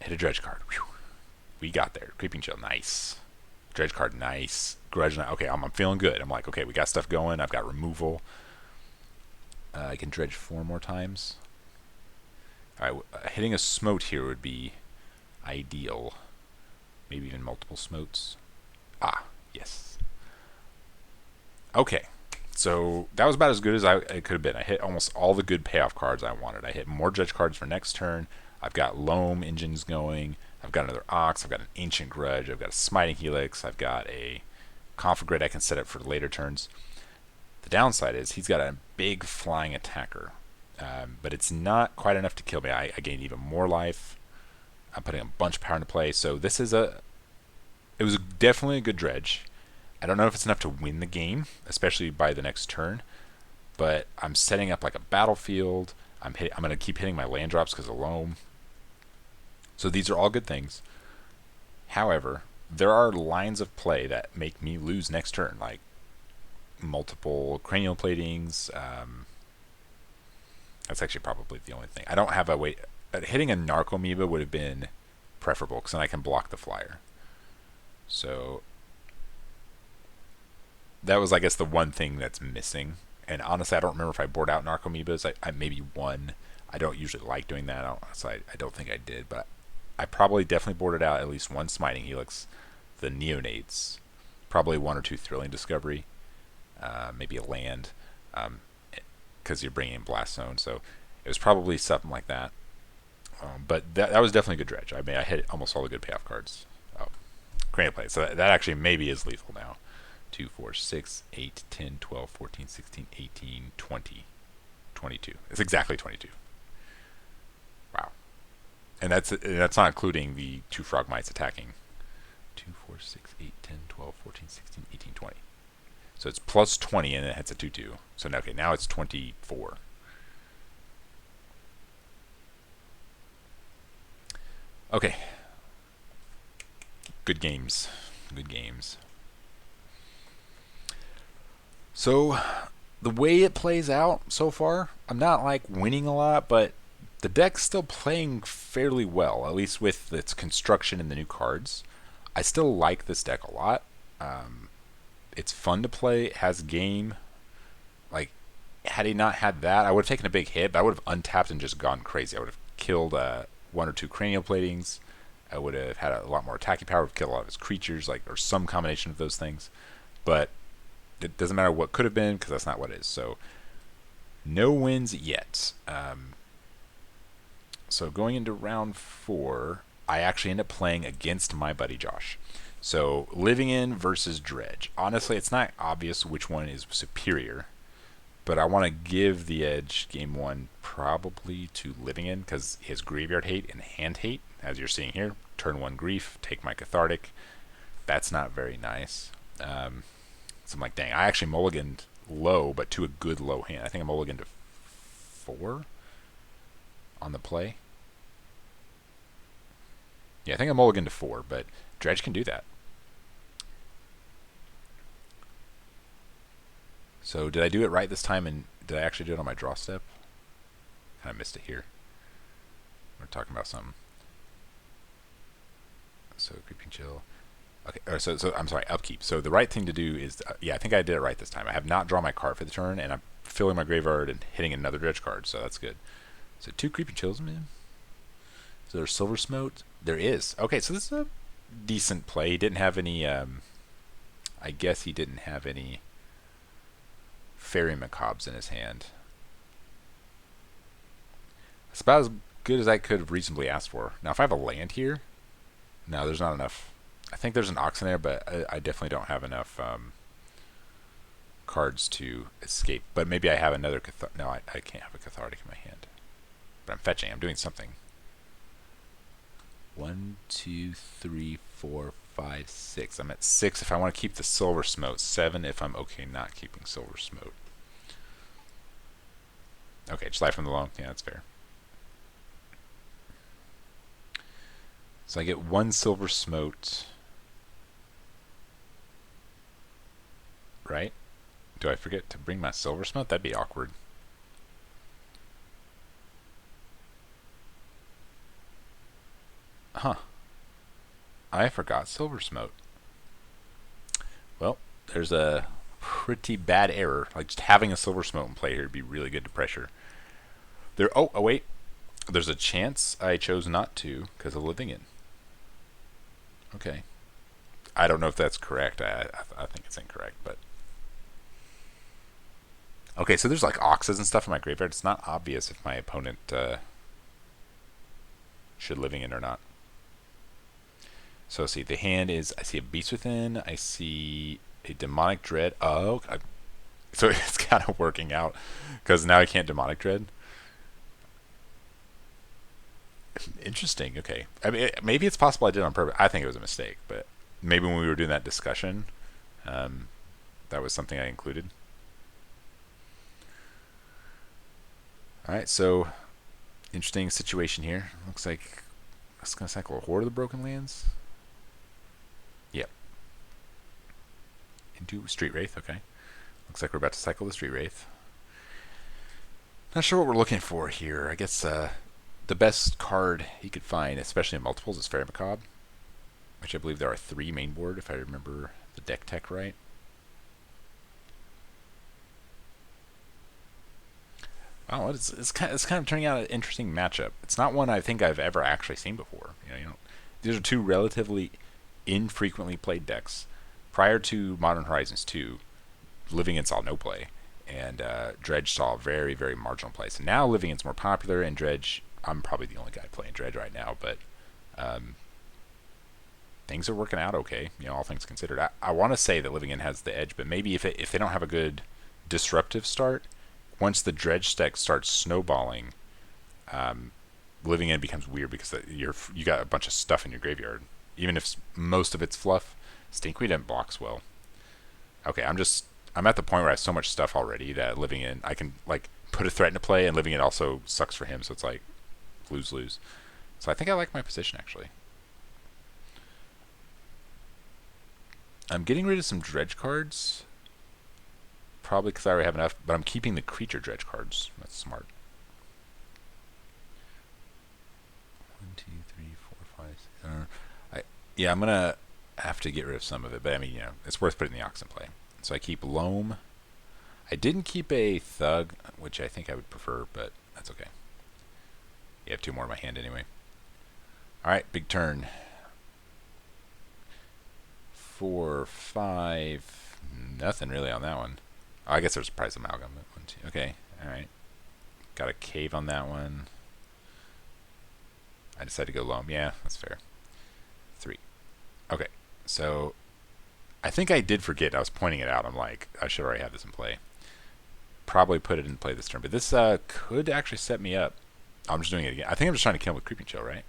S1: Hit a Dredge card. Whew. We got there. Creeping Chill, nice. Dredge card, nice. Grudge, okay, I'm feeling good. I'm like, okay, we got stuff going. I've got removal. I can Dredge 4 more times. All right, hitting a Smote here would be ideal. Maybe even multiple Smotes. Ah, yes. Okay, so that was about as good as it could have been. I hit almost all the good payoff cards I wanted. I hit more Dredge cards for next turn. I've got Loam engines going. I've got another Ox. I've got an Ancient Grudge. I've got a Smiting Helix. I've got a Conflagration I can set up for later turns. The downside is he's got a big flying attacker, but it's not quite enough to kill me. I gain even more life. I'm putting a bunch of power into play. So this is it was definitely a good Dredge. I don't know if it's enough to win the game, especially by the next turn, but I'm setting up like a battlefield. I'm going to keep hitting my land drops because of Loam. So these are all good things. However, there are lines of play that make me lose next turn, like multiple cranial platings. That's actually probably the only thing. I don't have a way. Hitting a Narcomoeba would have been preferable because then I can block the flyer. So that was, I guess, the one thing that's missing. And honestly, I don't remember if I board out Narcomoebas. I maybe one. I don't usually like doing that. I don't think I did, but I probably definitely boarded out at least one Smiting Helix, the Neonates, probably 1 or 2 Thrilling Discovery, maybe a land, because you're bringing in Blast Zone. So it was probably something like that. But that was definitely a good Dredge. I mean, I hit almost all the good payoff cards. Oh, Cranial Plate. So that actually maybe is lethal now. 2, 4, 6, 8, 10, 12, 14, 16, 18, 20, 22. It's exactly 22. Wow. And that's not including the 2 Frog Mites attacking. 2, 4, 6, 8, 10, 12, 14, 16, 18, 20. So it's plus 20 and it hits a 2-2. So okay, now it's 24. Okay. Good games. Good games. So the way it plays out so far, I'm not like winning a lot, but the deck's still playing fairly well, at least with its construction and the new cards. I still like this deck a lot. It's fun to play. It has game. Like, had he not had that, I would have taken a big hit, but I would have untapped and just gone crazy. I would have killed 1 or 2 cranial platings. I would have had a lot more attacking power. Would have killed a lot of his creatures, or some combination of those things. But it doesn't matter what could have been because that's not what it is. So no wins yet. So going into round 4, I actually end up playing against my buddy Josh. So Living In versus Dredge. Honestly, it's not obvious which one is superior, but I want to give the edge game 1 probably to Living In because his graveyard hate and hand hate, as you're seeing here, turn 1 grief, take my Cathartic. That's not very nice. So I'm like, dang, I actually mulliganed low, but to a good low hand. I think I mulliganed to 4 on the play. Yeah, I think I mulliganed to 4, but Dredge can do that. So did I do it right this time, and did I actually do it on my draw step? Kind of missed it here. We're talking about something. So Creeping Chill. Okay, so I'm sorry, upkeep. So the right thing to do is, yeah, I think I did it right this time. I have not drawn my card for the turn, and I'm filling my graveyard and hitting another Dredge card, so that's good. So 2 Creeping Chills, man. Is there a Silver Smote? There is. Okay, so this is a decent play. He didn't have any, I guess he didn't have any Fairy Macabres in his hand. It's about as good as I could have reasonably asked for. Now, if I have a land here, no, there's not enough. I think there's an Ox in there, but I definitely don't have enough cards to escape. But maybe I have another no, I can't have a Cathartic in my hand. But I'm fetching. I'm doing something. 1, 2, 3, 4, 5, 6. I'm at 6 if I want to keep the Silver Smote. 7 if I'm okay not keeping Silver Smote. Okay, just Life from the Loam. Yeah, that's fair. So I get 1 Silver Smote. right? Do I forget to bring my silver smote? That'd be awkward. Huh. I forgot silver smote. Well, there's a pretty bad error. Like, just having a silver smote in play here would be really good to pressure. Oh, wait. There's a chance I chose not to because of living in. Okay. I don't know if that's correct. I think it's incorrect, but. Okay, so there's like oxes and stuff in my graveyard. It's not obvious if my opponent should living in or not. So see, the hand is, I see a Beast Within, I see a Demonic Dread. Oh, so it's kind of working out because now I can't Demonic Dread. Interesting. Okay, I mean, maybe it's possible I did it on purpose. I think it was a mistake, but maybe when we were doing that discussion, that was something I included. All right, so interesting situation here. Looks like it's gonna cycle a Horde of the Broken Lands. Yep. Into Street Wraith. Okay. Looks like we're about to cycle the Street Wraith. Not sure what we're looking for here. I guess the best card he could find, especially in multiples, is Fairy Macabre, which I believe there are 3 main board, if I remember the deck tech right. Oh, it's kind of turning out an interesting matchup. It's not one I think I've ever actually seen before. These are 2 relatively infrequently played decks. Prior to Modern Horizons 2, Living In saw no play, and Dredge saw very, very marginal play. So now Living In's more popular, and Dredge, I'm probably the only guy playing Dredge right now, but things are working out okay, all things considered. I want to say that Living In has the edge, but maybe if they don't have a good disruptive start, once the Dredge stack starts snowballing, Living In becomes weird because you got a bunch of stuff in your graveyard. Even if most of it's fluff, Stinkweed and blocks well. Okay, I'm at the point where I have so much stuff already that Living In, I can like put a threat into play, and Living In also sucks for him, so it's like lose-lose. So I think I like my position actually. I'm getting rid of some Dredge cards, probably because I already have enough, but I'm keeping the creature Dredge cards. That's smart. 1, 2, 3, 4, 5, 6. Yeah, I'm gonna have to get rid of some of it, but I mean, it's worth putting the Ox in play. So I keep Loam. I didn't keep a Thug, which I think I would prefer, but that's okay. You have 2 more in my hand anyway. All right, big turn. 4, 5. Nothing really on that one. Oh, I guess there's a Prize Amalgam. 1, 2. Okay, all right. Got a Cave on that one. I decided to go Loam. Yeah, that's fair. 3. Okay, so I think I did forget. I was pointing it out. I'm like, I should already have this in play. Probably put it in play this turn, but this could actually set me up. I'm just doing it again. I think I'm just trying to kill him with Creeping Chill, right?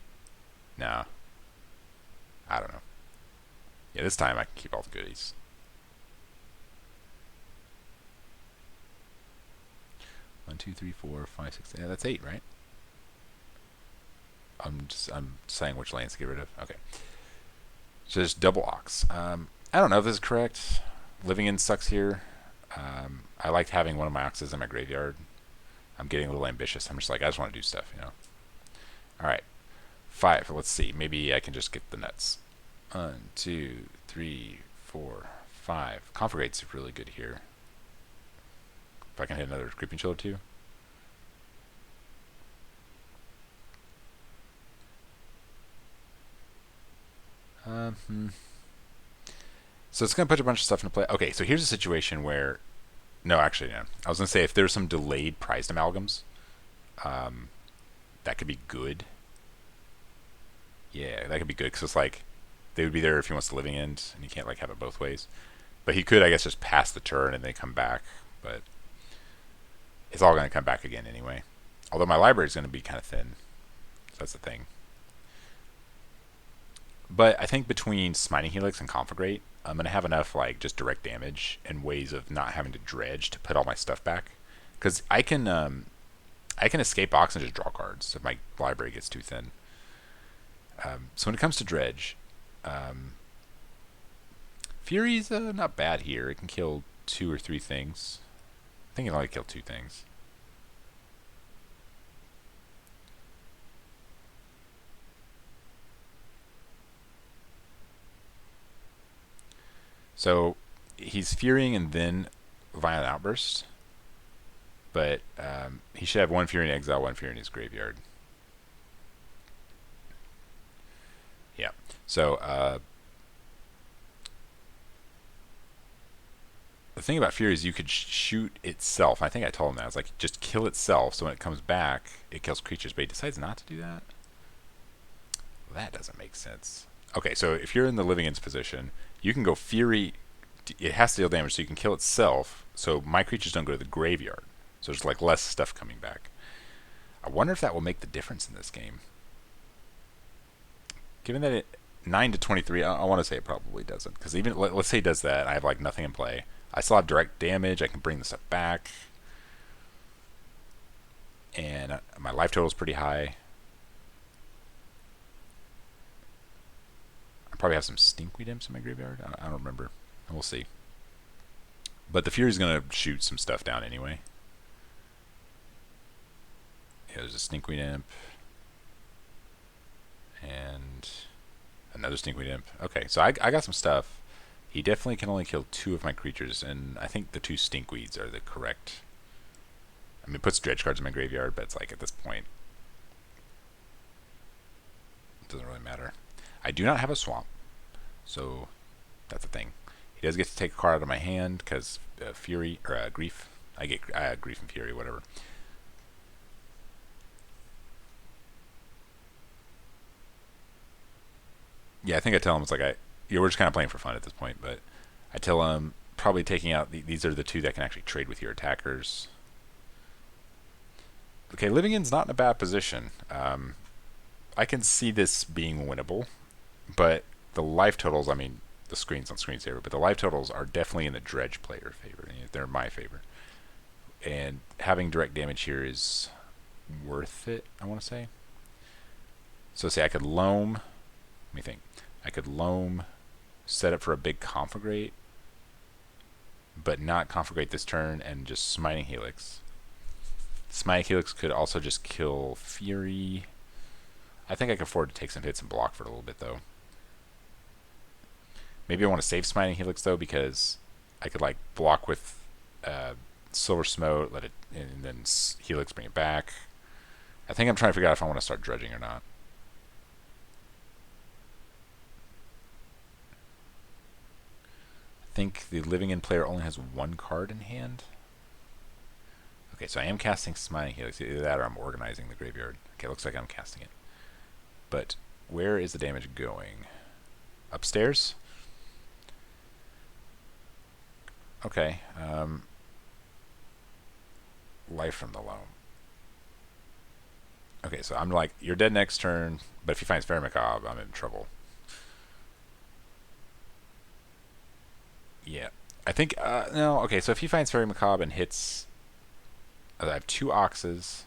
S1: No. I don't know. Yeah, this time I can keep all the goodies. One, 2, 3, 4, 5, 6. Yeah, that's 8, right? I'm saying which lands to get rid of. Okay. So there's double Ox. I don't know if this is correct. Living In sucks here. I liked having one of my Oxes in my graveyard. I'm getting a little ambitious. I'm just like, I just want to do stuff, All right. 5. Let's see. Maybe I can just get the nuts. 1, 2, 3, 4, 5. Conflagrate's really good here. If I can hit another Creeping Chill or 2. So it's going to put a bunch of stuff into play. Okay, so here's a situation where... No, actually, no. I was going to say, if there's some delayed Prized Amalgams, that could be good. Yeah, that could be good, because it's like, they would be there if he wants to Living End, and you can't like have it both ways. But he could, I guess, just pass the turn and they come back, but it's all going to come back again anyway. Although my library is going to be kind of thin. So that's the thing. But I think between Smiting Helix and Conflagrate, I'm going to have enough like just direct damage and ways of not having to dredge to put all my stuff back. Because I can escape Ox and just draw cards if my library gets too thin. So when it comes to dredge, Fury's not bad here. It can kill 2 or 3 things. I think it only killed 2 things. So he's Furying and then Violent Outburst. But he should have 1 Fury in exile, 1 Fury in his graveyard. Yeah. So the thing about Fury is you could shoot itself. I think I told him that. It's like, just kill itself, so when it comes back, it kills creatures. But he decides not to do that? Well, that doesn't make sense. Okay, so if you're in the Living Ends position, you can go Fury. It has to deal damage, so you can kill itself, so my creatures don't go to the graveyard. So there's like less stuff coming back. I wonder if that will make the difference in this game. Given that it 9 to 23, I want to say it probably doesn't. Because even, let's say it does that, I have like nothing in play. I still have direct damage, I can bring this stuff back. And my life total is pretty high. I probably have some Stinkweed Imps in my graveyard. I don't remember. We'll see. But the Fury's going to shoot some stuff down anyway. Yeah, there's a Stinkweed Imp. And another Stinkweed Imp. Okay, so I got some stuff. He definitely can only kill 2 of my creatures, and I think the 2 Stinkweeds are the correct... I mean, it puts Dredge cards in my graveyard, but it's like, at this point, it doesn't really matter. I do not have a Swamp, so that's a thing. He does get to take a card out of my hand, because Fury, or Grief. I get Grief and Fury, whatever. Yeah, I think I tell him, it's like, we're just kind of playing for fun at this point, but I tell him, probably taking out, these are the 2 that can actually trade with your attackers. Okay, Living End's not in a bad position. I can see this being winnable, but the life totals, I mean, the screen's on screensaver, but the life totals are definitely in the Dredge player favor. They're in my favor. And having direct damage here is worth it, I want to say. So say I could Loam, let me think. I could Loam, set up for a big Conflagrate, but not Conflagrate this turn, and just Smiting Helix. Smiting Helix could also just kill Fury. I think I can afford to take some hits and block for a little bit, though. Maybe I want to save Smiting Helix, though, because I could, like, block with Silver Smote, let it, and then Helix bring it back. I think I'm trying to figure out if I want to start dredging or not. I think the Living End player only has 1 card in hand. Okay, so I am casting Smiting Helix. Either that or I'm organizing the graveyard. Okay, looks like I'm casting it. But where is the damage going? Upstairs? Okay. Life from the Loam. Okay, so I'm like, you're dead next turn, but if he finds Fairy Macabre, I'm in trouble. Yeah. I think, no, okay, so if he finds Fairy Macabre and hits... I have 2 Oxes,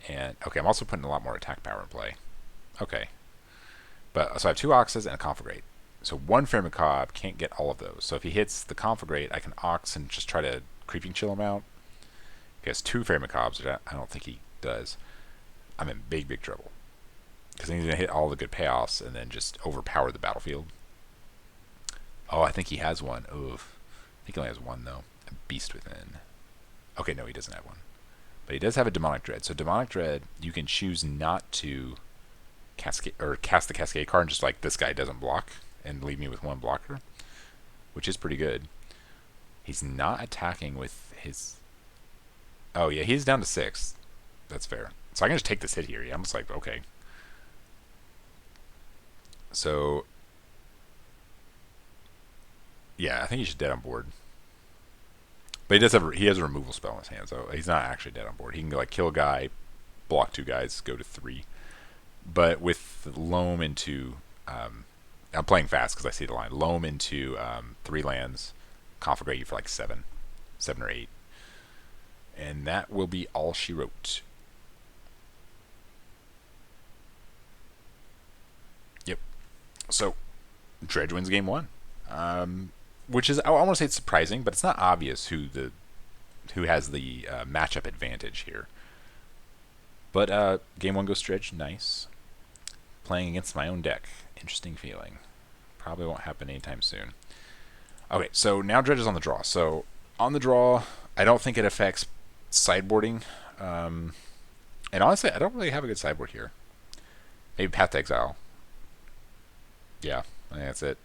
S1: and, okay, I'm also putting a lot more attack power in play. Okay. But, so I have 2 Oxes and a Conflagrate. So 1 Fairy Macabre can't get all of those. So if he hits the Conflagrate, I can Ox and just try to Creeping Chill him out. He has 2 Fairy Macabres, which I don't think he does. I'm in big, big trouble. Because he's going to hit all the good payoffs and then just overpower the battlefield. Oh, I think he has one. Oof. I think he only has 1, though. A Beast Within. Okay, no, he doesn't have 1. But he does have a Demonic Dread. So Demonic Dread, you can choose not to cascade or cast the Cascade card and just like, this guy doesn't block and leave me with 1 blocker, which is pretty good. He's not attacking with his... Oh, yeah, he's down to 6. That's fair. So I can just take this hit here. I'm just like, okay. So... yeah, I think he's dead on board. But he has a removal spell in his hand, so he's not actually dead on board. He can go like kill a guy, block 2 guys, go to 3. But with Loam into, I'm playing fast because I see the line. Loam into 3 lands, Conflagrate you for like 7 or 8, and that will be all she wrote. Yep. So Dredge wins game 1. which is I want to say it's surprising, but it's not obvious who has the matchup advantage here. But game one goes Dredge, nice. Playing against my own deck, interesting feeling. Probably won't happen anytime soon. Okay, so now Dredge is on the draw. So on the draw, I don't think it affects sideboarding. And honestly, I don't really have a good sideboard here. Maybe Path to Exile. Yeah, I think that's it.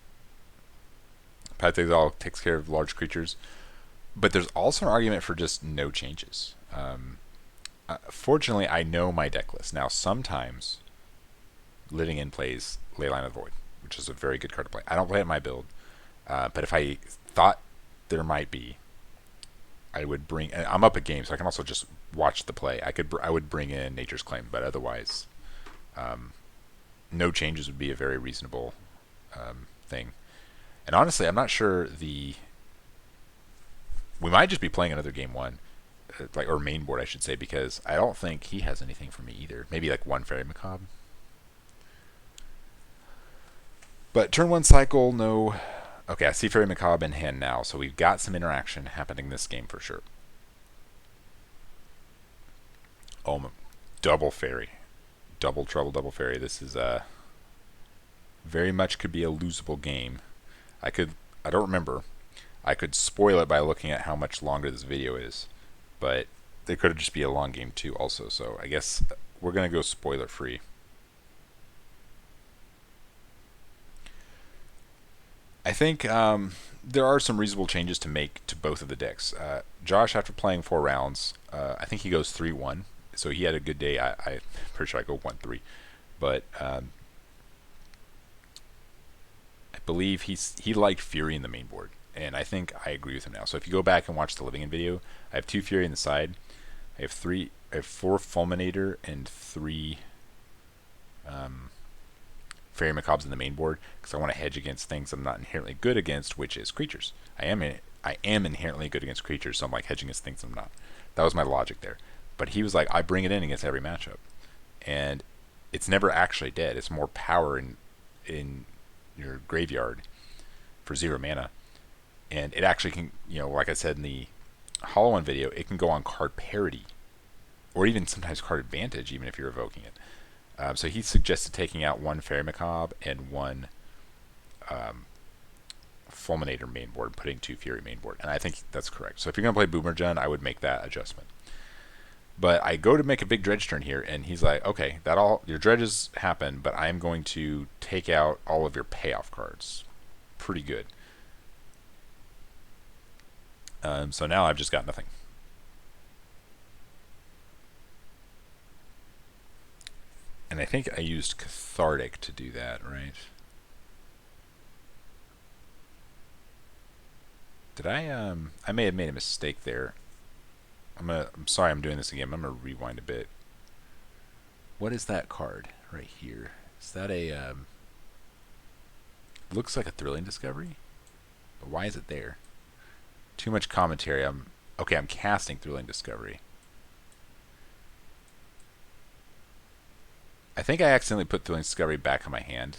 S1: Path to Exile takes care of large creatures. But there's also an argument for just no changes. Fortunately, I know my deck list. Now, sometimes Living In plays Leyline of the Void, which is a very good card to play. I don't play it in my build, but if I thought there might be, I would bring. And I'm up at game, so I can also just watch the play. I would bring in Nature's Claim, but otherwise, no changes would be a very reasonable thing. And honestly, I'm not sure we might just be playing another game one, or main board, I should say, because I don't think he has anything for me either. Maybe like one Fairy Macabre. But turn one cycle, no. Okay, I see Fairy Macabre in hand now, so we've got some interaction happening this game for sure. Oh, double Fairy. Double Trouble, double Fairy. This is very much could be a losable game. I don't remember. I could spoil it by looking at how much longer this video is, but it could just be a long game too also, so I guess we're going to go spoiler free. I think there are some reasonable changes to make to both of the decks. Josh, after playing 4 rounds, I think he goes 3-1, so he had a good day. I'm pretty sure I go 1-3, but I believe he liked Fury in the main board, and I think I agree with him now. So if you go back and watch the Living In video, I have 2 Fury in the side. I have 4 Fulminator and 3 Fairy Macabres in the main board because I want to hedge against things I'm not inherently good against, which is creatures. I am inherently good against creatures, so I'm like hedging against things I'm not. That was my logic there. But he was like, I bring it in against every matchup, and it's never actually dead. It's more power in your graveyard for 0 mana, and it actually can, like I said in the Hollow One video, it can go on card parity, or even sometimes card advantage, even if you're evoking it. So he suggested taking out 1 Fairy Macabre and 1 Fulminator main board, putting 2 Fury main board, and I think that's correct. So if you're going to play Boomerjun, I would make that adjustment. But I go to make a big dredge turn here, and he's like, okay, your dredges happen, but I'm going to take out all of your payoff cards. Pretty good. So now I've just got nothing. And I think I used Cathartic to do that, right? Did I may have made a mistake there. I'm sorry I'm doing this again. I'm gonna rewind a bit. What is that card right here? Is that a looks like a Thrilling Discovery? But why is it there? Too much commentary. I'm casting Thrilling Discovery. I think I accidentally put Thrilling Discovery back in my hand.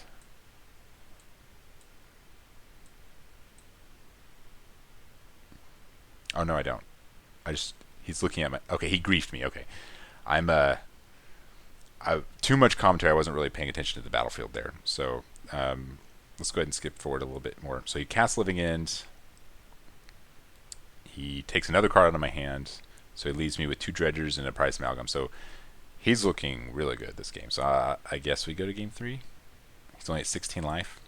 S1: Oh no, I don't. He's looking at my. Okay, he griefed me. Okay, too much commentary. I wasn't really paying attention to the battlefield there. So let's go ahead and skip forward a little bit more. So he casts Living End. He takes another card out of my hand. So he leaves me with 2 Dredgers and a Prize Amalgam. So he's looking really good this game. So I guess we go to game 3. He's only at 16 life.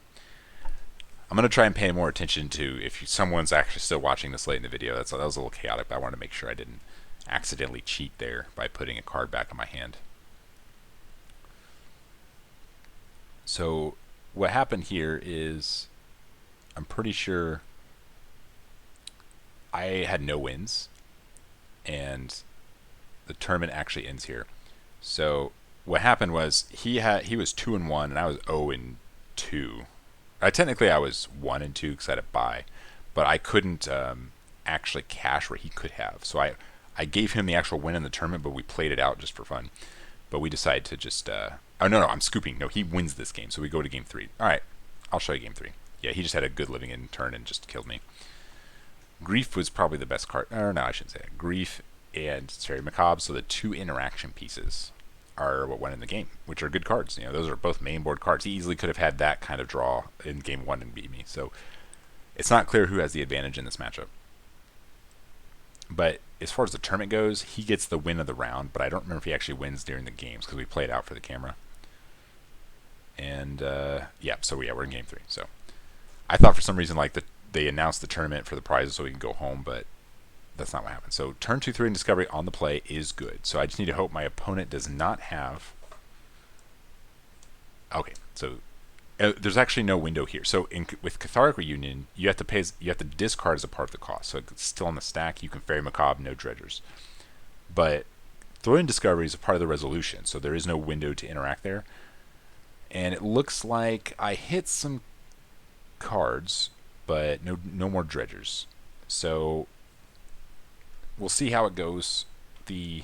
S1: I'm going to try and pay more attention to if someone's actually still watching this late in the video. That was a little chaotic, but I wanted to make sure I didn't accidentally cheat there by putting a card back in my hand. So what happened here is I'm pretty sure I had no wins, and the tournament actually ends here. So what happened was he was 2-1 and I was 0-2. Technically I was 1-2 because I had a bye, but I couldn't actually cash where he could have. So I gave him the actual win in the tournament, but we played it out just for fun. But we decided to just oh no, I'm scooping. No, he wins this game, so we go to game 3. All right, I'll show you game 3. Yeah, he just had a good living in turn and just killed me. Grief was probably the best card. Or no, I shouldn't say that. Grief and Fairy Macabre, so the two interaction pieces are what won in the game, which are good cards. You know, those are both main board cards. He easily could have had that kind of draw in game 1 and beat me. So it's not clear who has the advantage in this matchup. But as far as the tournament goes, he gets the win of the round, but I don't remember if he actually wins during the games because we play it out for the camera. And yeah, so yeah, we're in game 3. So I thought for some reason like they announced the tournament for the prizes so we can go home, but that's not what happened. So turn 2, 3, and Discovery on the play is good. So I just need to hope my opponent does not have. Okay, so there's actually no window here. So with Cathartic Reunion, you have to discard as a part of the cost. So it's still on the stack. You can Fairy Macabre, no Dredgers. But Throw-in Discovery is a part of the resolution, so there is no window to interact there. And it looks like I hit some cards, but no more Dredgers. So we'll see how it goes. The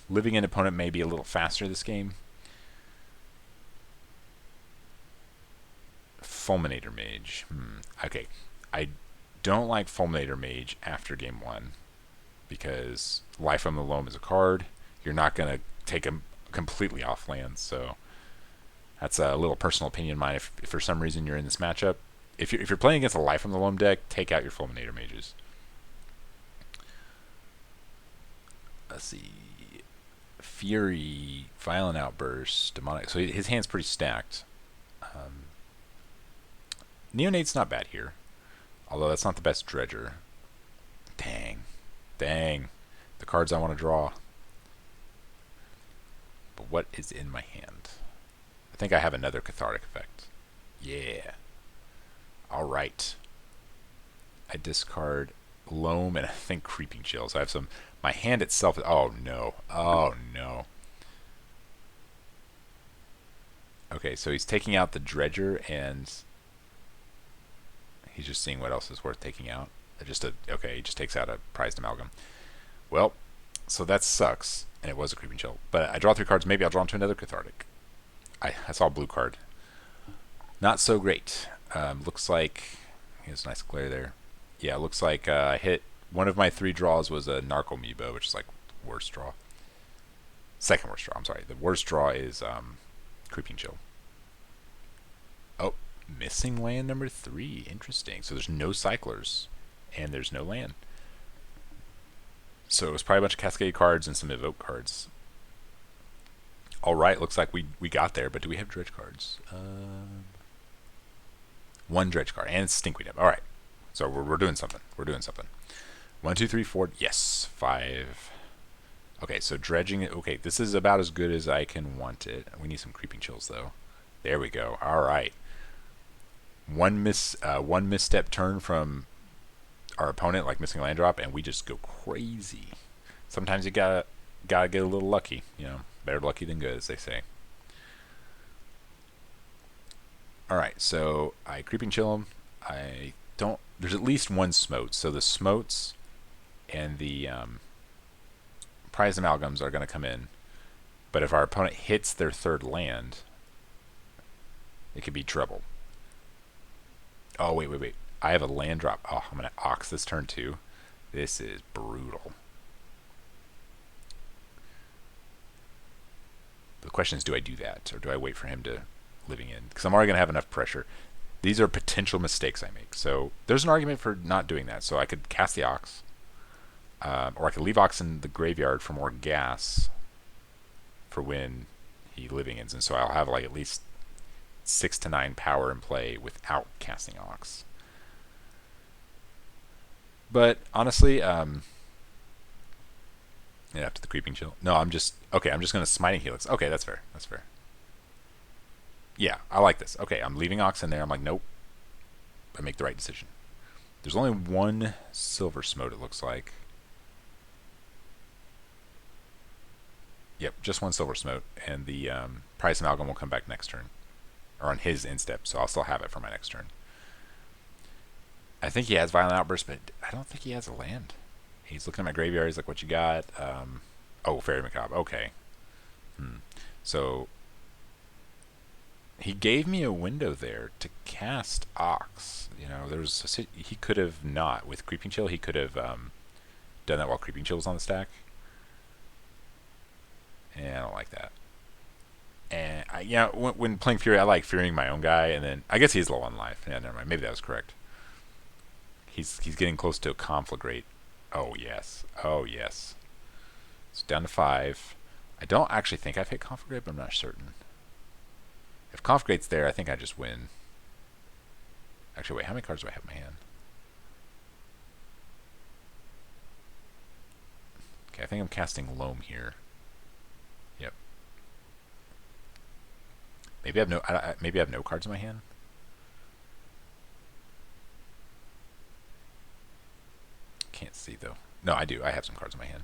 S1: living in opponent may be a little faster this game. Fulminator Mage. Okay. I don't like Fulminator Mage after game 1 because Life from the Loam is a card. You're not going to take him completely off land, so that's a little personal opinion of mine. If for some reason you're in this matchup, if you're playing against a Life from the Loam deck, take out your Fulminator Mages. Let's see. Fury, Violent Outburst, Demonic. So his hand's pretty stacked. Neonate's not bad here, although that's not the best Dredger. Dang. The cards I want to draw. But what is in my hand? I think I have another Cathartic effect. Yeah. Alright. I discard Loam and I think Creeping Chill. So I have some. My hand itself. Oh no. Okay, so he's taking out the Dredger and he's just seeing what else is worth taking out. Okay, he just takes out a prized amalgam. Well, so that sucks, and it was a Creeping Chill. But I draw 3 cards. Maybe I'll draw into another Cathartic. I saw a blue card. Not so great. Looks like he has a nice glare there. Yeah, looks like I hit one of my 3 draws was a Narcomoeba, which is like worst draw. Second worst draw. I'm sorry. The worst draw is Creeping Chill. Oh, missing land number 3. Interesting. So there's no cyclers, and there's no land. So it was probably a bunch of Cascade cards and some Evoke cards. Alright, looks like we got there, but do we have Dredge cards? 1 Dredge card, and it's Stinkweed Up. Alright, so we're doing something. 1, 2, 3, 4, yes, 5. Okay, so dredging. Okay, this is about as good as I can want it. We need some Creeping Chills, though. There we go. Alright. One misstep turn from our opponent, like missing a land drop, and we just go crazy. Sometimes you gotta get a little lucky, you know. Better lucky than good, as they say. Alright, so I Creeping Chill him. I don't. There's at least 1 smote, so the smotes and the prize amalgams are going to come in. But if our opponent hits their 3rd land, it could be trouble. Oh, wait. I have a land drop. Oh, I'm going to Ox this turn too. This is brutal. The question is, do I do that? Or do I wait for him to living in? Because I'm already going to have enough pressure. These are potential mistakes I make. So there's an argument for not doing that. So I could cast the Ox. Or I could leave Ox in the graveyard for more gas for when he living ins. And so I'll have like at least 6 to 9 power in play without casting Ox. But honestly, after the Creeping Chill. No, I'm just going to Smiting Helix. Okay, that's fair. Yeah, I like this. Okay, I'm leaving Ox in there. I'm like, nope. I make the right decision. There's only 1 Silver Smote, it looks like. Yep, just 1 Silver Smote. And the Price Amalgam will come back next turn. Or on his instep, so I'll still have it for my next turn. I think he has Violent Outburst, but I don't think he has a land. He's looking at my graveyard. He's like, what you got? Oh, Fairy Macabre. Okay. So he gave me a window there to cast Ox. You know, he could have not with Creeping Chill. He could have done that while Creeping Chill was on the stack, and I don't like that. And when playing Fury, I like fearing my own guy, and then I guess he's low on life. Yeah, never mind. Maybe that was correct. He's getting close to a conflagrate. Oh yes, oh yes. It's down to 5. I don't actually think I've hit conflagrate, but I'm not certain. If conflagrate's there, I think I just win. Actually, wait, how many cards do I have in my hand? Okay, I think I'm casting Loam here. Yep. Maybe I have no cards in my hand. Can't see though. No, I do. I have some cards in my hand.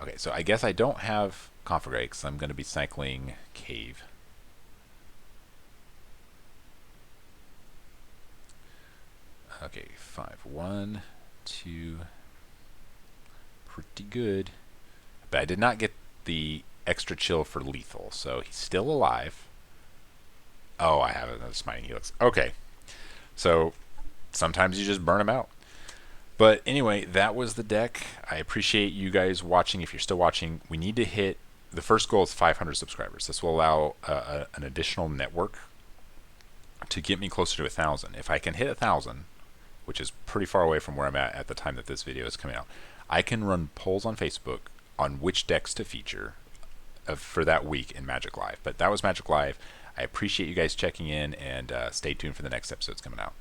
S1: Okay, so I guess I don't have conflagrate because I'm going to be cycling Cave. Okay, 5. 1, 2. Pretty good. But I did not get the extra chill for lethal, so he's still alive. Oh, I have another Smiting Helix. Okay. So sometimes you just burn him out. But anyway, that was the deck. I appreciate you guys watching. If you're still watching, we need to hit the first goal is 500 subscribers. This will allow an additional network to get me closer to 1,000. If I can hit 1,000, which is pretty far away from where I'm at the time that this video is coming out, I can run polls on Facebook on which decks to feature for that week in Magic Live. But that was Magic Live. I appreciate you guys checking in, and stay tuned for the next episodes coming out.